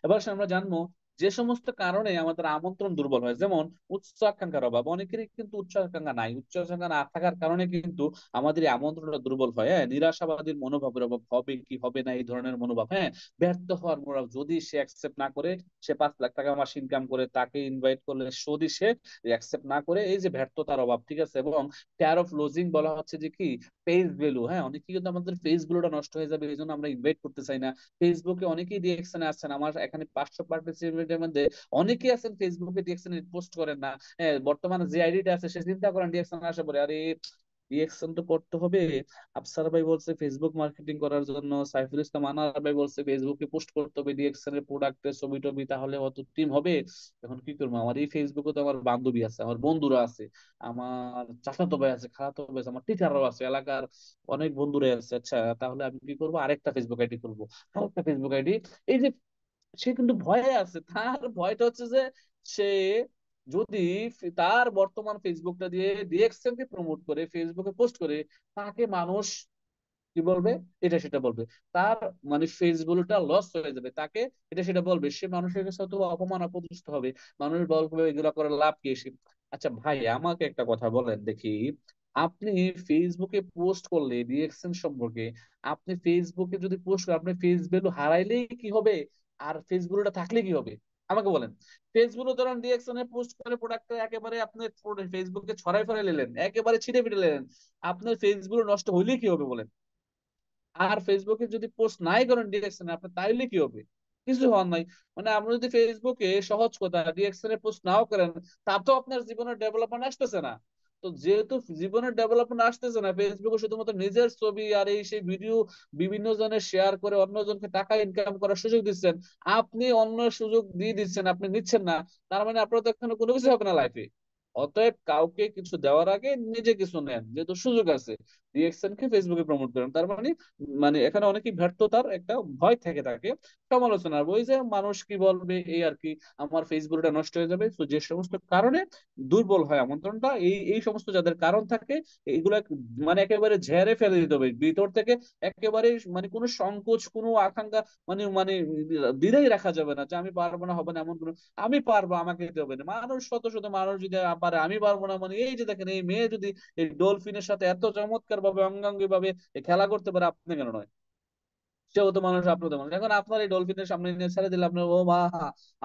এবার আমরা জানবো যে সমস্ত কারণে আমাদের আমন্ত্রণ দুর্বল হয়, যেমন উচ্চ আকাঙ্ক্ষার অভাব। অনেকেরই কিন্তু উচ্চ আকাঙ্ক্ষা নাই, উচ্চ আকাঙ্ক্ষা না থাকার কারণে কিন্তু আমাদের এই আমন্ত্রণটা দুর্বল হয়। হ্যাঁ, নিরাশাবাদীর মনোভাবের অভাব, হবে কি হবে না এই ধরনের মনোভাব। হ্যাঁ, ব্যর্থ হওয়ার মনোভাব, যদি সে অ্যাকসেপ্ট না করে, সে 5 লাখ টাকা মাস ইনকাম করে, তাকে ইনভাইট করলে যদি সে অ্যাকসেপ্ট না করে, এই যে ব্যর্থতার অভাব, ঠিক আছে? এবং ফেয়ার অফ লুজিং বলা হচ্ছে যে কি, পেজ ভ্যালু। হ্যাঁ, অনেকে কিন্তু আমাদের ফেস ভ্যালুটা নষ্ট হয়ে যাবে, এই জন্য আমরা ইনভাইট করতে চাই না। ফেসবুকে অনেকেই ডিরেকশনে আছেন, আমার এখানে 500 পার্টিসিপেন্টের মধ্যে অনেকেই আছেন ফেসবুকে ডিরেকশনে পোস্ট করেন না। হ্যাঁ, বর্তমানে যে আইডিটা আছে সে চিন্তা করেন ডিরেকশনে আসা পরে, আরে রিয়েকশন তো করতে হবে। আফসার ভাই বলছে ফেসবুক মার্কেটিং করার জন্য, সাইফুল ইসলাম আনার ভাই বলছে ফেসবুকে পোস্ট করতে হবে ডিরেকশনের প্রোডাক্টের ছবি টবি, তাহলে অত টিম হবে। এখন কি করবো? আমার এই ফেসবুকে তো আমার বান্ধবী আছে, আমার বন্ধুরা আছে, আমার চাচাতো ভাই আছে, খালাতো ভাই আছে, আমার টিচারও আছে, এলাকার অনেক বন্ধুরা আছে। আচ্ছা, তাহলে আমি কি করবো? আরেকটা ফেসবুক আইডি করবো, আরেকটা ফেসবুক আইডি। এই যে সে কিন্তু ভয়ে আছে, তার ভয়টা হচ্ছে যে সে যদি তার বর্তমান ফেসবুকটা দিয়ে ডিএক্সএল কে প্রমোট করে, ফেসবুকে পোস্ট করে, তাকে মানুষ কি বলবে? এটা সেটা বলবে। তার মানে ফেসবুকটা লস হয়ে যাবে, তাকে এটা সেটা বলবে, সে মানুষের কাছে হয়তো অপমান অপদস্থ হবে। মানুষ বলবে এগুলা করে লাভ কি এসে? আচ্ছা ভাই, আমাকে একটা কথা বলেন দেখি, আপনি ফেসবুকে পোস্ট করলে রিয়েকশন সম্পর্কে, আপনি ফেসবুকে যদি পোস্ট করেন, আপনি ফেস ভ্যালু হারাইলেই কি হবে? আর ফেস ভ্যালুটা থাকলে কি হবে? আমাকে বলেন। ফেসবুকে ধরেন রিয়েকশনে পোস্ট করে প্রোডাক্টটা একেবারে আপনি ফেসবুকে ছড়াই ফেলে নিলেন, একেবারে ছিটে ফিটে নিলেন, আপনার ফেসবুক নষ্ট হইলে কি হবে বলেন? আর ফেসবুকে যদি পোস্ট নাই করেন ডিরেকশনে, আপনার তাইলে কি হবে? কিছু হওয়ার নাই। মানে আপনি যদি ফেসবুকে সহজ কথা ডিরেকশনে পোস্ট নাও করেন, তা তো আপনার জীবনের ডেভেলপমেন্ট আসতেছে না। তো যেহেতু জীবনের ডেভেলপমেন্ট আসতেছে না, ফেসবুকে শুধুমাত্র নিজের ছবি আর এই সেই ভিডিও বিভিন্ন জনের শেয়ার করে অন্যজনকে টাকা ইনকাম করার সুযোগ দিচ্ছেন। আপনি অন্য সুযোগ দিয়ে দিচ্ছেন, আপনি নিচ্ছেন না। তার মানে আপনার তো এখানে কোনো কিছু হবে না লাইফে। অতএব কাউকে কিছু দেওয়ার আগে নিজে কিছু নেন, যেহেতু সুযোগ আছে। রিয়েকশন কে ফেসবুকে প্রমোট করেন, তার মানে মানে এখানে অনেকেই ব্যর্থতার একটা ভয় থেকে থাকে, সমালোচনার বই যে মানুষ কি বলবে এই আর কি, আমার ফেসবুকটা নষ্ট হয়ে যাবে। তো যে সমস্ত কারণে দুর্বল হয় আমন্ত্রণটা, এই এই সমস্ত যাদের কারণ থাকে, এগুলা মানে একেবারে ঝেড়ে ফেলে দিতে হবে ভিতর থেকে। একেবারে মানে কোনো সংকোচ, কোনো আকাঙ্ক্ষা, মানে মানে দ্বিধাই রাখা যাবে না যে আমি পারবো না, হবে না, এমন কোনো। আমি পারবো, আমাকে দিতে হবে না। মানুষ শত শত মানুষ যদি পারে, আমি পারবো না মানে, এই যে দেখেন এই মেয়ে যদি এই ডলফিনের সাথে এত চমৎকার ভাবে অঙ্গাঙ্গি ভাবে খেলা করতে পারে, আপনি কেন নয়? সেও তো মানুষ, আপনি তো মানুষ। এখন আপনার এই ডলফিনের সামনে নিয়ে ছেড়ে দিলে আপনি, ও মা,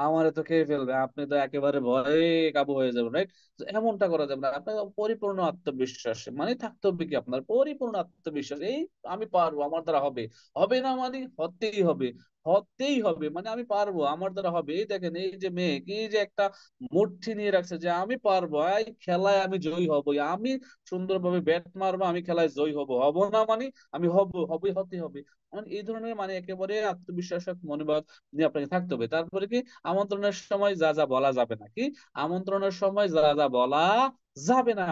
আমারে তো খেয়ে ফেলবে, আপনি তো একেবারে ভয়ে কাবু হয়ে যাবেন, রাইট? এমনটা করা যাবে না। আপনার পরিপূর্ণ আত্মবিশ্বাস মানে থাকতে হবে কি, আপনার পরিপূর্ণ আত্মবিশ্বাস। এই আমি পারবো, আমার দ্বারা হবে। হবে না মানে হতেই হবে। হতেই হবে মানে আমি পারবো, আমার দ্বারা হবে। এই দেখেন এই যে মেয়ে কি যে একটা মূর্তি নিয়ে রাখছে যে আমি পারবো, এই খেলায় আমি জয়ী হবই, আমি সুন্দরভাবে ব্যাট মারবো, আমি খেলায় জয়ী হব। হব না মানে আমি হব, হবে, হতে হবে। মানে এই ধরনের মানে একেবারে আত্মবিশ্বাস মনোভাব নিয়ে আপনাকে থাকতে হবে। তারপরে কি, আমন্ত্রণের সময় যা যা বলা যাবে না কি, আমন্ত্রণের সময় যা যা বলা যাবে না।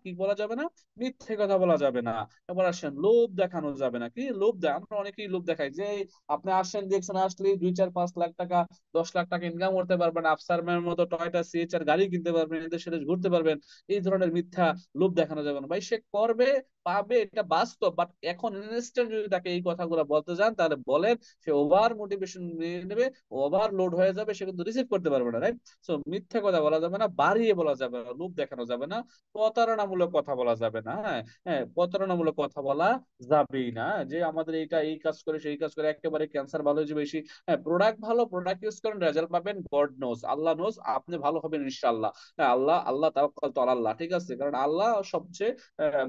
কি বলা যাবে না? মিথ্যে কথা বলা যাবে না। এবার আসেন, লোভ দেখানো যাবে না। কি লোভ দেয়? আমরা অনেকেই লোভ দেখাই যে আপনি আসেন, দেখছেন, আসলে 2 4 5 লাখ টাকা 10 লাখ টাকা ইনকাম করতে পারবেন, আফসার মতো টয়টা সিএচআর গাড়ি কিনতে পারবেন, এদের সাথে ঘুরতে পারবেন। এই ধরনের মিথ্যা লোভ দেখানো যাবে না ভাই। সে করবে, পাবে, এটা বাস্তব। বাট এখন ইনস্ট্যান্ট যদি তাকে এই কথাগুলো বলতে যান, তাহলে বলেন সে ওভার মোটিভেশন নিয়ে নেবে, ওভারলোড হয়ে যাবে, সে কিন্তু রিসিভ করতে পারবে না, রাইট? সো মিথ্যা কথা বলা যাবে না, বাড়িয়ে বলা যাবে না, লোভ দেখানো যাবে না, প্রতারণামূলক কথা বলা যাবে না। হ্যাঁ, হ্যাঁ, প্রতারণামূলক কথা বলা যাবেই না, যে আমাদের এইটা এই কাজ করে সেই কাজ করে একেবারে ক্যান্সার ভালো হয়ে যাবে বেশি। হ্যাঁ, প্রোডাক্ট ভালো, প্রোডাক্ট ইউজ করেন, রেজাল্ট পাবেন, গড নোজ, আল্লাহ নোজ, আপনি ভালো হবেন ইনশাআল্লাহ। হ্যাঁ, আল্লাহ আল্লাহ তাওয়াক্কাল তো আল্লাহ, ঠিক আছে? কারণ আল্লাহ সবচেয়ে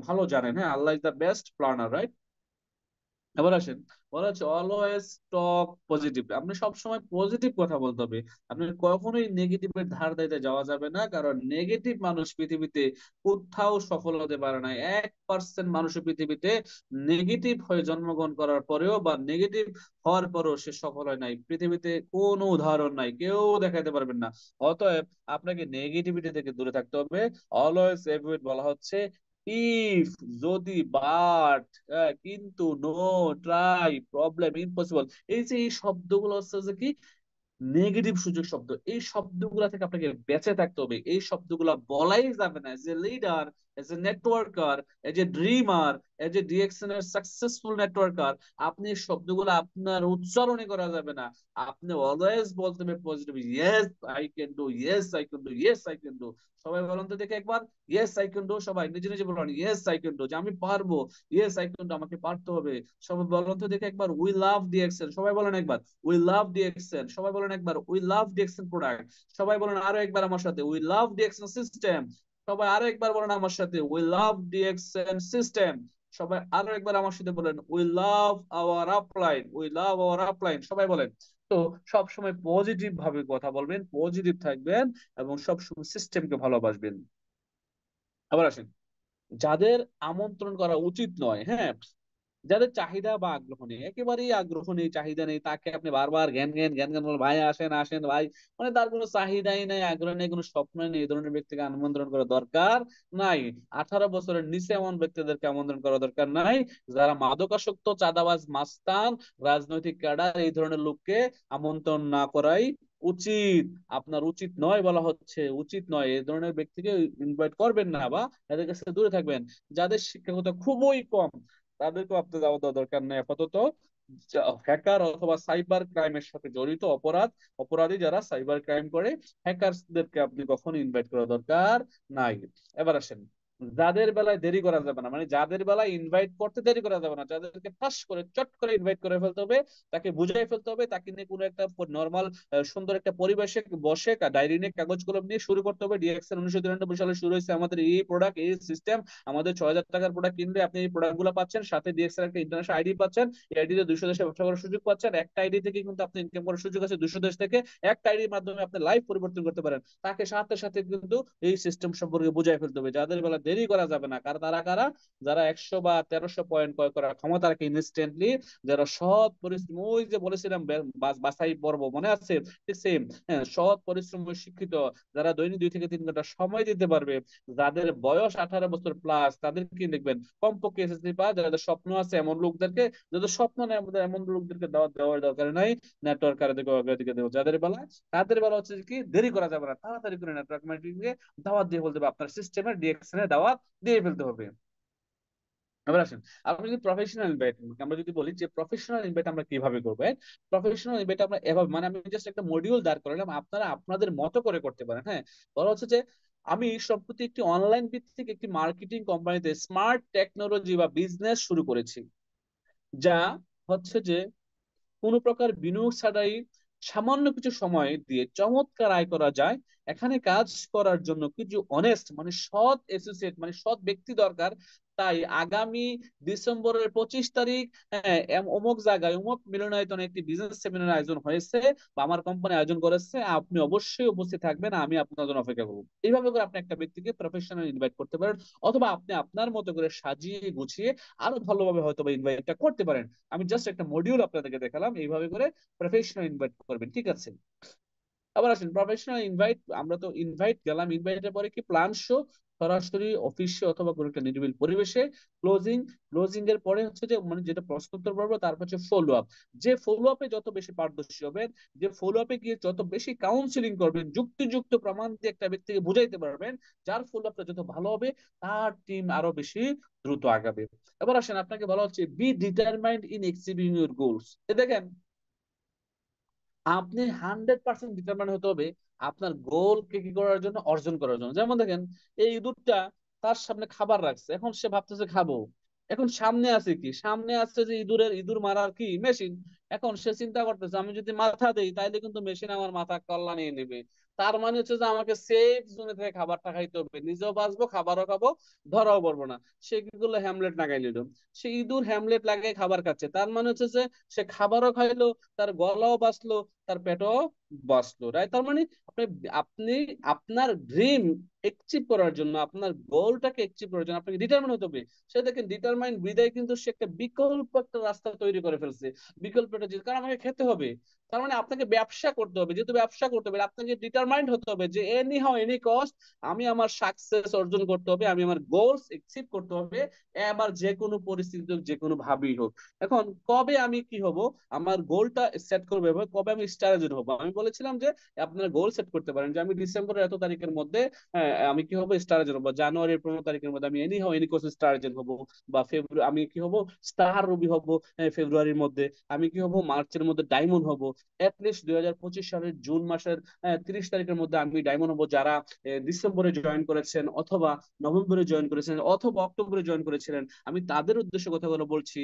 ভালো জানেন। হ্যাঁ, Allah is the best planner, right? এবার আসেন, বলা হচ্ছে অলওয়েজ টক পজিটিভ। আপনি সবসময় পজিটিভ কথা বলতে হবে। আপনি কখনোই নেগেটিভের ধার দিতে যাওয়া যাবে না, কারণ নেগেটিভ মানুষ পৃথিবীতে কোথাও সফল হতে পারে না। 1% মানুষের পৃথিবীতে নেগেটিভ হয়ে জন্মগ্রহণ করার পরেও বা নেগেটিভ হওয়ার পরেও সে সফল হয় নাই। পৃথিবীতে কোনো উদাহরণ নাই, কেউ দেখাতে পারবেন না। অতএব আপনাকে নেগেটিভিটি থেকে দূরে থাকতে হবে। অলওয়েজ এভয়েড বলা হচ্ছে ইফ, যদি, বাট, কিন্তু, নো, ট্রাই, প্রবলেম, ইম্পসিবল। এই যে এই শব্দগুলো হচ্ছে যে কি নেগেটিভ সুযোগ শব্দ, এই শব্দগুলা থেকে আপনাকে বেঁচে থাকতে হবে। এই শব্দগুলা বলাই যাবে না। As a leader, as a networker, as a dreamer, as a ডিএকশন এর সাকসেসফুল নেটওয়ার্কার, আপনি এই শব্দগুলো আপনার উচ্চারণই করা যাবে না। আপনি অলওয়েজ বলতে হবে positive, yes I can do, yes I can do, yes I can do. সবাই বলেন তো দেখে একবার, ইয়েস আই ক্যান ডু। সবাই নিজে নিজে বলেন, ইয়েস আই ক্যান ডু, যে আমি পারবো। ইয়েস আই ক্যান ডু, আমাকে পারতে হবে। সবাই বলেন তো দেখে একবার, উই লাভ ডিএক্সেল। সবাই বলেন একবার, উই লাভ ডিএক্সেল। সবাই বলেন একবার, উই লাভ ডিএক্সেল প্রোডাক্ট। সবাই বলেন আরো একবার আমার সাথে, উই লাভ ডিএক্সেল সিস্টেম। সবাই আরো একবার বলেন আমার সাথে, উই লাভ ডিএক্সেল সিস্টেম। সবাই আরো একবার আমার সাথে বলেন, we love our upline, we love our upline. সবাই বলেন। তো সবসময় পজিটিভ ভাবে কথা বলবেন, পজিটিভ থাকবেন, এবং সবসময় সিস্টেমকে ভালোবাসবেন। আবার আসেন, যাদের আমন্ত্রণ করা উচিত নয়, হ্যাঁ, যাদের চাহিদা বা আগ্রহ নেই, একেবারেই আগ্রহ নেই, চাহিদা নেই, তাকে আপনি বারবার জ্ঞান জ্ঞান জ্ঞান জ্ঞান বলেন, ভাই আসেন আসেন ভাই, মানে তার কোনো চাহিদাই নেই, আগ্রহ নেই, কোনো স্বপ্ন নেই, এই ধরনের ব্যক্তিকে আমন্ত্রণ করা দরকার নাই। 18 বছরের নিচে এমন ব্যক্তিদেরকে আমন্ত্রণ করা দরকার নাই। যারা মাদকাসক্ত, চাঁদাবাজ, মাস্তান, রাজনৈতিক ক্যাডার, এই ধরনের লোককে আমন্ত্রণ না করাই উচিত। আপনার উচিত নয় বলা হচ্ছে, উচিত নয়। এই ধরনের ব্যক্তিকে ইনভাইট করবেন না, বা এদের কাছে দূরে থাকবেন। যাদের শিক্ষাগত খুবই কম, তাদেরকেও আপনি যাওয়া দেওয়া দরকার নেই আপাতত। হ্যাকার অথবা সাইবার ক্রাইমের সাথে জড়িত অপরাধী যারা সাইবার ক্রাইম করে, হ্যাকারদেরকে আপনি কখনো ইনভাইট করা দরকার নাই। এবার আসেন, যাদের বেলায় দেরি করা যাবে না, মানে যাদের বেলায় ইনভাইট করতে দেরি করা যাবে না, যাদেরকে ঠাস করে চট করে ইনভাইট করে ফেলতে হবে, তাকে বুঝাই ফেলতে হবে, তাকে নিয়ে কোনো একটা নর্মাল সুন্দর একটা পরিবেশে বসে ডায়েরি নিয়ে কাগজ কলম নিয়ে শুরু করতে হবে। ডিএক্সএল 1993 সালে শুরু হয়েছে, আমাদের এই প্রোডাক্ট এই সিস্টেম, আমাদের 6,000 টাকার প্রোডাক্ট কিনলে আপনি এই প্রোডাক্ট গুলো পাচ্ছেন, সাথে ডিএক্সএল একটা ইন্টারন্যাশনাল আইডি পাচ্ছেন, এই আইডি তে 200 দেশে ব্যবসা করার সুযোগ পাচ্ছেন, একটা আইডি থেকে কিন্তু আপনি ইনকাম করার সুযোগ আছে 200 দেশ থেকে, একটা আইডির মাধ্যমে আপনি লাইফ পরিবর্তন করতে পারেন। তাকে সাথে সাথে কিন্তু এই সিস্টেম সম্পর্কে বুঝাই ফেলতে হবে। যাদের বেলা দেরি করা যাবে না, কার তারা কারা, যারা 100 বা 1300 পয়েন্ট ক্রয় করার ক্ষমতা রাখে ইনস্ট্যান্টলি, যারা সৎ পরিশ্রম, ওই যে বলেছিলাম বাছাই পর্ব মনে আছে, ঠিক সেম, হ্যাঁ, সৎ পরিশ্রম শিক্ষিত, যারা দৈনিক 2 থেকে 3 ঘন্টা সময় দিতে পারবে, যাদের বয়স 18 বছর প্লাস, তাদেরকে দেখবেন কমপক্ষে এসএসসি পাস, যাদের স্বপ্ন আছে এমন লোকদেরকে, যাদের স্বপ্ন নেই আমাদের এমন লোকদেরকে দাওয়াত দেওয়ার দরকার নাই, নেটওয়ার্ক অগ্রাধিকার দেবো। যাদের বেলা, তাদের বেলা হচ্ছে কি দেরি করা যাবে না, তাড়াতাড়ি করে নেটওয়ার্ক মার্কেটিং এ দাওয়াত দিয়ে বলতে হবে, আপনার সিস্টেমের ডিএক্সএন এর দাওয়াত দিয়ে ফেলতে হবে। এবার আসেন, আপনি যদি প্রফেশনাল ইনভাইট, আমরা যদি বলি যে প্রফেশনাল ইনভাইট আমরা কিভাবে করবো, প্রফেশনাল ইনভাইট আমরা এভাবে, মানে আমি জাস্ট একটা মডিউল দাঁড় করালাম, আপনারা আপনাদের মতো করে করতে পারেন। হ্যাঁ, বলা হচ্ছে যে আমি সম্প্রতি একটি অনলাইন ভিত্তিক একটি মার্কেটিং কোম্পানিতে স্মার্ট টেকনোলজি বা বিজনেস শুরু করেছি, যা হচ্ছে যে কোনো প্রকার বিনিয়োগ ছাড়াই সামান্য কিছু সময় দিয়ে চমৎকার আয় করা যায়। এখানে কাজ করার জন্য কিছু অনেস্ট মানে সৎ অ্যাসোসিয়েট মানে সৎ ব্যক্তি দরকার। তাই আগামী ডিসেম্বরের 25 তারিখ, হ্যাঁ, অমুক জায়গায় অমুক মিলনায়তনে একটি বিজনেস সেমিনার আয়োজন হয়েছে বা আমার কোম্পানি আয়োজন করেছে, আপনি অবশ্যই উপস্থিত থাকবেন, আমি আপনার জন্য অপেক্ষা করবো। এইভাবে করে আপনি একটা ব্যক্তিকে প্রফেশনাল ইনভাইট করতে পারেন, অথবা আপনি আপনার মতো করে সাজিয়ে গুছিয়ে আরো ভালোভাবে হয়তো বা ইনভাইটটা করতে পারেন। আমি জাস্ট একটা মডিউল আপনাদেরকে দেখালাম, এইভাবে করে প্রফেশনাল ইনভাইট করবেন, ঠিক আছে? আবার আসেন প্রফেশনাল ইনভাইট, আমরা তো ইনভাইট গেলাম, ইনভাইটের পরে কি প্ল্যান শো, সরাসরি অফিসে অথবা কোনো একটা নিরিবিল পরিবেশে, ক্লোজিং, ক্লোজিং এর পরে হচ্ছে যে মানে যেটা প্রশ্নোত্তর পর্ব, তারপর হচ্ছে ফলো আপ। যে ফলো আপে যত বেশি পারদর্শী হবেন, যে ফলো আপে গিয়ে যত বেশি কাউন্সিলিং করবেন, যুক্তিযুক্ত প্রমাণ দিয়ে একটা ব্যক্তিকে বুঝাইতে পারবেন, যার ফলো আপটা যত ভালো হবে, তার টিম আরো বেশি দ্রুত আগাবে। এবার আসেন, আপনাকে বলা হচ্ছে be determined in achieving your goals. দেখেন, আপনি 100% ডিটারমাইন হতে হবে আপনার গোলকে কি করার জন্য, অর্জন করার জন্য। যেমন দেখেন, এই ইঁদুরটা তার সামনে খাবার রাখছে, এখন সে ভাবতেছে খাবো, এখন সামনে আছে কি, সামনে আছে যে ইঁদুর মারার কি মেশিন। এখন সে চিন্তা করতেছে আমি যদি মাথা দেই তাইলে কিন্তু মেশিন আমার মাথা কল্লা নিয়ে নেবে। তার মানে হচ্ছে যে আমাকে সেফ জোনে থেকে খাবারটা খাইতে হবে, নিজেও বাঁচবো, খাবারও খাবো, ধরাও পড়বো না। সে কি করলো, হ্যামলেট লাগাই নিল। সে ইঁদুর হ্যামলেট লাগাই খাবার খাচ্ছে, তার মানে হচ্ছে যে সে খাবারও খাইলো, তার গলাও বাঁচলো, তার পেটও বাঁচলো, রাইট? তার মানে আপনি আপনি আপনার ড্রিম অ্যাচিভ করার জন্য, আপনার গোলটাকে অ্যাচিভ করার জন্য আপনাকে ডিটারমাইন হতে হবে। সে দেখেন ডিটারমাইন বিদায় কিন্তু সে একটা বিকল্প একটা রাস্তা তৈরি করে ফেলছে। বিকল্পটা যে কারণ আমাকে খেতে হবে, তার মানে আপনাকে ব্যবসা করতে হবে। যেহেতু ব্যবসা করতে হবে, আপনাকে ডিটারমাইন্ড হতে হবে যে এনি হাউ এনি কস্ট আমি আমার সাকসেস অর্জন করতে হবে, আমি আমার গোলস অ্যাচিভ করতে হবে, এবার যে কোনো পরিস্থিতি হোক, যে কোনো ভাবেই হোক। এখন কবে আমি কি হব, আমার গোলটা সেট করবো এবং কবে আমি স্টার হবো। আমি বলেছিলাম যে আপনারা গোল সেট করতে পারেন যে আমি ডিসেম্বরের এত তারিখের মধ্যে, আমি কি হবো স্টার এজেন্ট হবো, জানুয়ারির 15 তারিখের মধ্যে আমি any how any course star agent হবো, বা ফেব্রুয়ারি আমি কি হবো স্টার রবি হবো, ফেব্রুয়ারির মধ্যে আমি কি হবো মার্চের মধ্যে ডায়মন্ড হবো, এটলিস্ট 2025 সালের জুন মাসের 30 তারিখের মধ্যে আমি ডায়মন্ড হবো। যারা ডিসেম্বরে জয়েন করেছেন, অথবা নভেম্বরে জয়েন করেছেন, অথবা অক্টোবরে জয়েন করেছিলেন, আমি তাদের উদ্দেশ্যে কথাগুলো বলছি।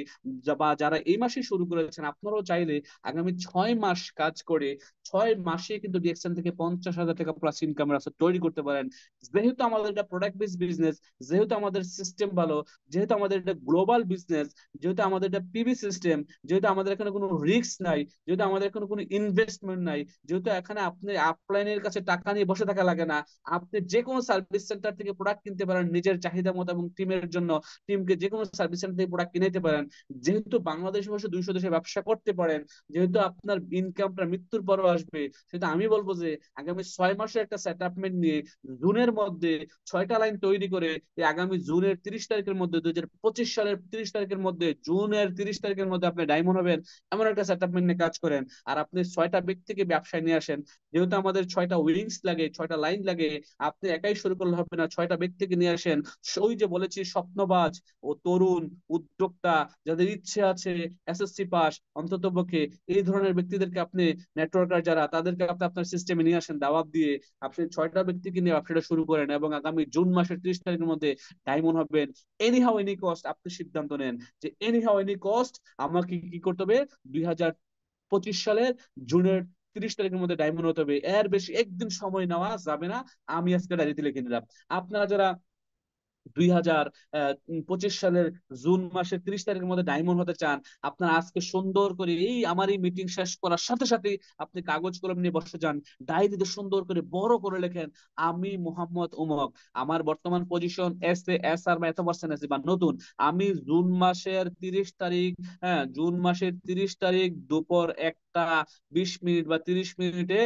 বা যারা এই মাসে শুরু করেছেন, আপনারাও চাইলে আগামী 6 মাস কাজ করে 6 মাসে কিন্তু ডিএক্সএন থেকে 50,000 টাকা প্লাস ইনকাম রাস্তা তৈরি করতে পারেন। যেহেতু আমাদের এটা প্রোডাক্ট বেস বিজনেস, যেহেতু আমাদের সিস্টেম ভালো, যেহেতু আমাদের এটা গ্লোবাল বিজনেস, যেহেতু আমাদের এটা পিবি সিস্টেম, যেহেতু আমাদের এখানে কোনো রিস্ক নাই, যেহেতু আমাদের এখানে কোনো ইনভেস্টমেন্ট নাই, যেহেতু এখানে আপনি আপলাইনের কাছে টাকা নিয়ে বসে থাকা লাগে না, আপনি যে কোনো সার্ভিস সেন্টার থেকে প্রোডাক্ট কিনতে পারেন নিজের চাহিদা মতো এবং টিমের জন্য, টিমকে যে কোনো সার্ভিস সেন্টার থেকে প্রোডাক্ট কিনে নিতে পারেন। যেহেতু বাংলাদেশে বসে 200 দেশে ব্যবসা করতে পারেন, যেহেতু আপনার ইনকামটা মৃত্যুর পরও আসবে, সেটা আমি বলবো যে আগামী 6 মাসের একটা সেটআপমেন্ট নিয়ে জুনের মধ্যে 6টা লাইন তৈরি করে এই আগামী জুনের 30 তারিখের মধ্যে, 2025 সালের 30 তারিখের মধ্যে, জুনের 30 তারিখের মধ্যে আপনি ডায়মন্ড হবেন, এমন একটা সেটআপমেন্ট নিয়ে কাজ করেন। আর আপনি 6টা ব্যক্তিকে ব্যবসায় নিয়ে আসেন, যেহেতু আমাদের 6টা ছয়টা উইংস লাগে, ছয়টা লাইন লাগে। আপনি একাই শুরু করলে হবে না, ছয়টা ব্যক্তিকে নিয়ে আসেন। ওই যে বলেছি স্বপ্নবাজ ও তরুণ উদ্যোক্তা, যাদের ইচ্ছে আছে এসএসসি পাস অন্তত পক্ষে, এই ধরনের ব্যক্তিদেরকে আপনি, নেটওয়ার্কার যারা, তাদেরকে আপনি আপনার সিস্টেমে নিয়ে আসেন দাওয়াত দিয়ে। আপনি ছয়টা ব্যক্তিকে নিয়ে ব্যবসাটা শুরু করেন এবং আগামী জুন মাসের 30 তারিখের মধ্যে ডায়মন্ড হবেন। এনি হাউ এনি কস্ট, আপনি সিদ্ধান্ত নেন যে এনি হাউ এনি কস্ট আমাকে কি করতে হবে। 2025 সালের জুনের 30 তারিখের মধ্যে ডায়মন্ড হতে হবে, এর বেশি একদিন সময় নেওয়া যাবে না। আমি আজকে ডায়েরিতে লিখে নিলাম। আপনারা যারা 2025 সালের জুন মাসের 30 তারিখের মধ্যে ডায়মন্ড হতে চান, আপনারা আজকে সুন্দর করে এই আমার এই মিটিং শেষ করার সাথে সাথে আপনি কাগজ কলম নিয়ে বসে যান, ডায়েরিতে সুন্দর করে বড় করে লেখেন, আমি মোহাম্মদ উমক, আমার বর্তমান পজিশন এস আর বা এত পার্সেন্ট আছে বা নতুন, আমি জুন মাসের 30 তারিখ, হ্যাঁ জুন মাসের 30 তারিখ দুপুর 1টা 20 মিনিট বা 30 মিনিটে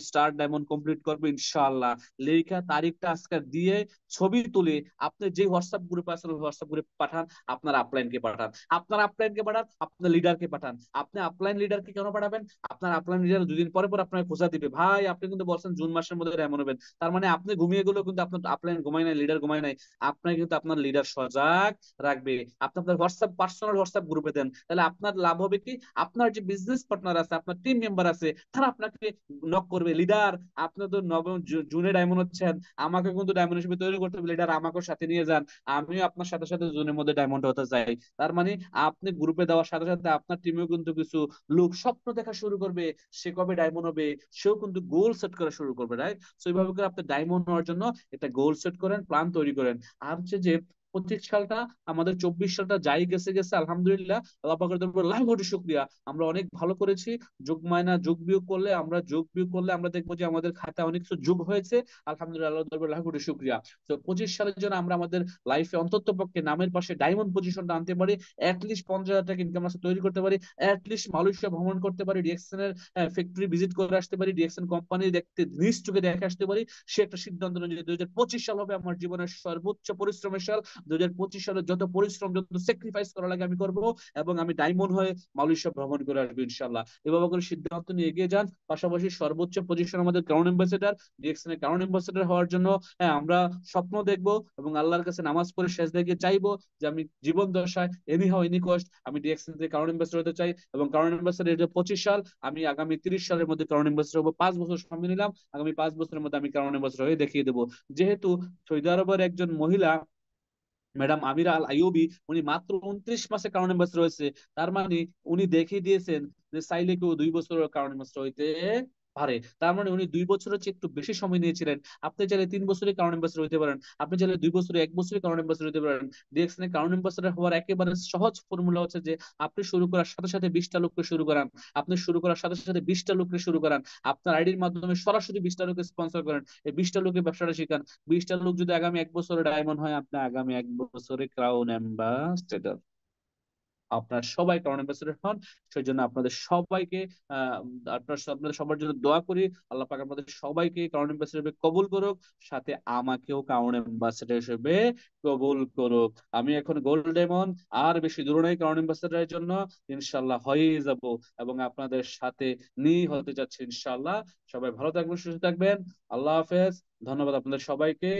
স্টার ডায়মন্ড কমপ্লিট করবো ইনশাআল্লাহ। লেখা তারিখটা আজকে দিয়ে ছবি তুলে আপনি যে হোয়াটসঅ্যাপ গ্রুপে আছেন ওই হোয়াটসঅ্যাপ গ্রুপে পাঠান, আপনার আপলাইনকে পাঠান, আপনার আপলাইনকে পাঠান, আপনার লিডারকে পাঠান। আপনি আপলাইন লিডারকে কেন পাঠাবেন? আপনার আপলাইন লিডার 2 দিন পরে পর আপনাকে খোঁজা দিবে, ভাই আপনি কিন্তু বলছেন জুন মাসের মধ্যে এমন হবেন, তার মানে আপনি ঘুমিয়ে গেলেও কিন্তু আপনার আপলাইন ঘুমায় নাই, লিডার ঘুমায় নাই। আপনাকে কিন্তু আপনার লিডার সজাগ রাখবে। আপনি আপনার হোয়াটসঅ্যাপ পার্সোনাল হোয়াটসঅ্যাপ গ্রুপে দেন, তাহলে আপনার লাভ হবে কি, আপনার যে বিজনেস পার্টনার আছে, আপনার টিম মেম্বার আছে, তারা আপনাকে নক করবে, লিডার আপনি তো নবম জুনে ডায়মন্ড হচ্ছেন, আমাকে কিন্তু ডায়মন্ড হিসেবে তৈরি করতে হবে, লিডার আমাকে সাথে নিয়ে যান, আমিও আপনার সাথে সাথে জুনের মধ্যে ডায়মন্ড হতে চাই। তার মানে আপনি গ্রুপে দেওয়ার সাথে সাথে আপনার টিমেও কিন্তু কিছু লোক স্বপ্ন দেখা শুরু করবে, সে কবে ডায়মন্ড হবে, সেও কিন্তু গোল সেট করা শুরু করবে, রাইট? সো এইভাবে করে আপনি ডায়মন্ড হওয়ার জন্য একটা গোল সেট করেন, প্ল্যান তৈরি করেন। আর হচ্ছে যে 25 সালটা, আমাদের 24 সালটা যাই গেছে গেছে, আলহামদুলিল্লাহ, আল্লাহ পাকের দরবারে লাখ কোটি শুকরিয়া, আমরা অনেক ভালো করেছি। যোগ মায়না যোগ বিয়োগ করলে, আমরা দেখবো যে আমাদের খাতায় অনেক কিছু যোগ হয়েছে। আলহামদুলিল্লাহ, আল্লাহর দরবারে লাখ কোটি শুকরিয়া। তো 25 সালের জন্য আমরা আমাদের লাইফে অন্তত পক্ষে নামের পাশে ডায়মন্ড পজিশনটা আনতে পারি, অ্যাটলিস্ট 50,000 টাকা ইনকাম আসে তৈরি করতে পারি, অ্যাটলিস্ট মালয়েশিয়া ভ্রমণ করতে পারি, ডিএক্সএন এর ফ্যাক্টরি ভিজিট করে আসতে পারি, ডিএক্সএন কোম্পানি দেখতে নিজ চোখে দেখে আসতে পারি। সে একটা সিদ্ধান্ত নেয় যে 2025 সাল হবে আমার জীবনের সর্বোচ্চ পরিশ্রমের সাল। 2025 সালে যত পরিশ্রম, যত স্যাক্রিফাইস করা লাগে আমি করব, এবং আমি ডায়মন্ড হয়ে মালয়েশিয়া ভ্রমণ করে আসবো ইনশাল্লাহ। এভাবে করে সিদ্ধান্ত নিয়ে এগিয়ে যান। পাশাপাশি সর্বোচ্চ পজিশন আমাদের ক্রাউন অ্যাম্বাসেডর, ডিএক্সএন এর ক্রাউন অ্যাম্বাসেডর হওয়ার জন্য, হ্যাঁ, আমরা স্বপ্ন দেখবো এবং আল্লাহর কাছে নামাজ পড়ে সেজদা দিয়ে চাইবো যে আমি জীবন দশায় এনি হাউ এনি কস্ট আমি ডিএক্সএন থেকে ক্রাউন অ্যাম্বাসেডর হতে চাই। এবং ক্রাউন অ্যাম্বাসেডর যে 25 সাল, আমি আগামী 30 সালের মধ্যে ক্রাউন অ্যাম্বাসেডর হবো। 5 বছর সময় নিলাম, আগামী 5 বছরের মধ্যে আমি ক্রাউন অ্যাম্বাসেডর হয়ে দেখিয়ে দেবো। যেহেতু সৌদি আরবের একজন মহিলা ম্যাডাম আমিরা আল আইয়ুবি, উনি মাত্র 29 মাসে কারণ এম্বাসেডর রয়েছে, তার মানে উনি দেখিয়ে দিয়েছেন যে চাইলে কেউ 2 বছরের কারণ এম্বাসেডর হইতে পারে। তার মানে উনি 2 বছরের চেয়ে একটু বেশি সময় নিয়েছিলেন। আপনি চাইলে 3 বছরের কারণ এম্বাসেডর হইতে পারেন, আপনি চাইলে 2 বছরে 1 বছরের কারণ এম্বাসেডর হইতে পারেন। ডিএক্সএন এর কারণ এম্বাসেডর হওয়ার একেবারে সহজ ফর্মুলা হচ্ছে যে আপনি শুরু করার সাথে সাথে 20টা লোককে শুরু করান, আপনি শুরু করার সাথে সাথে 20টা লোককে শুরু করান, আপনার আইডির মাধ্যমে সরাসরি 20টা লোককে স্পন্সর করেন, এই 20টা লোকের ব্যবসাটা শিখান। 20টা লোক যদি আগামী 1 বছরে ডায়মন্ড হয়, আপনি আগামী 1 বছরে ক্রাউন অ্যাম্বাসেডর, আপনার সবাই ক্রাউন অ্যাম্বাসেডর হন। সেই জন্য আপনাদের সবাইকে আহ আপনাদের সবার জন্য দোয়া করি, আল্লাহ পাক আপনাদের সবাইকে ক্রাউন অ্যাম্বাসেডর হিসেবে কবুল করুক, সাথে আমাকেও ক্রাউন অ্যাম্বাসেডর হিসেবে কবুল করুক। আমি এখন গোল্ড ডায়মন্ড, আর বেশি দূর নেই ক্রাউন অ্যাম্বাসেডরের জন্য, ইনশাল্লাহ হয়েই যাব এবং আপনাদের সাথে নিয়ে হতে যাচ্ছে ইনশাল্লাহ। সবাই ভালো থাকবেন, সুস্থ থাকবেন, আল্লাহ হাফেজ। ধন্যবাদ আপনাদের সবাইকে।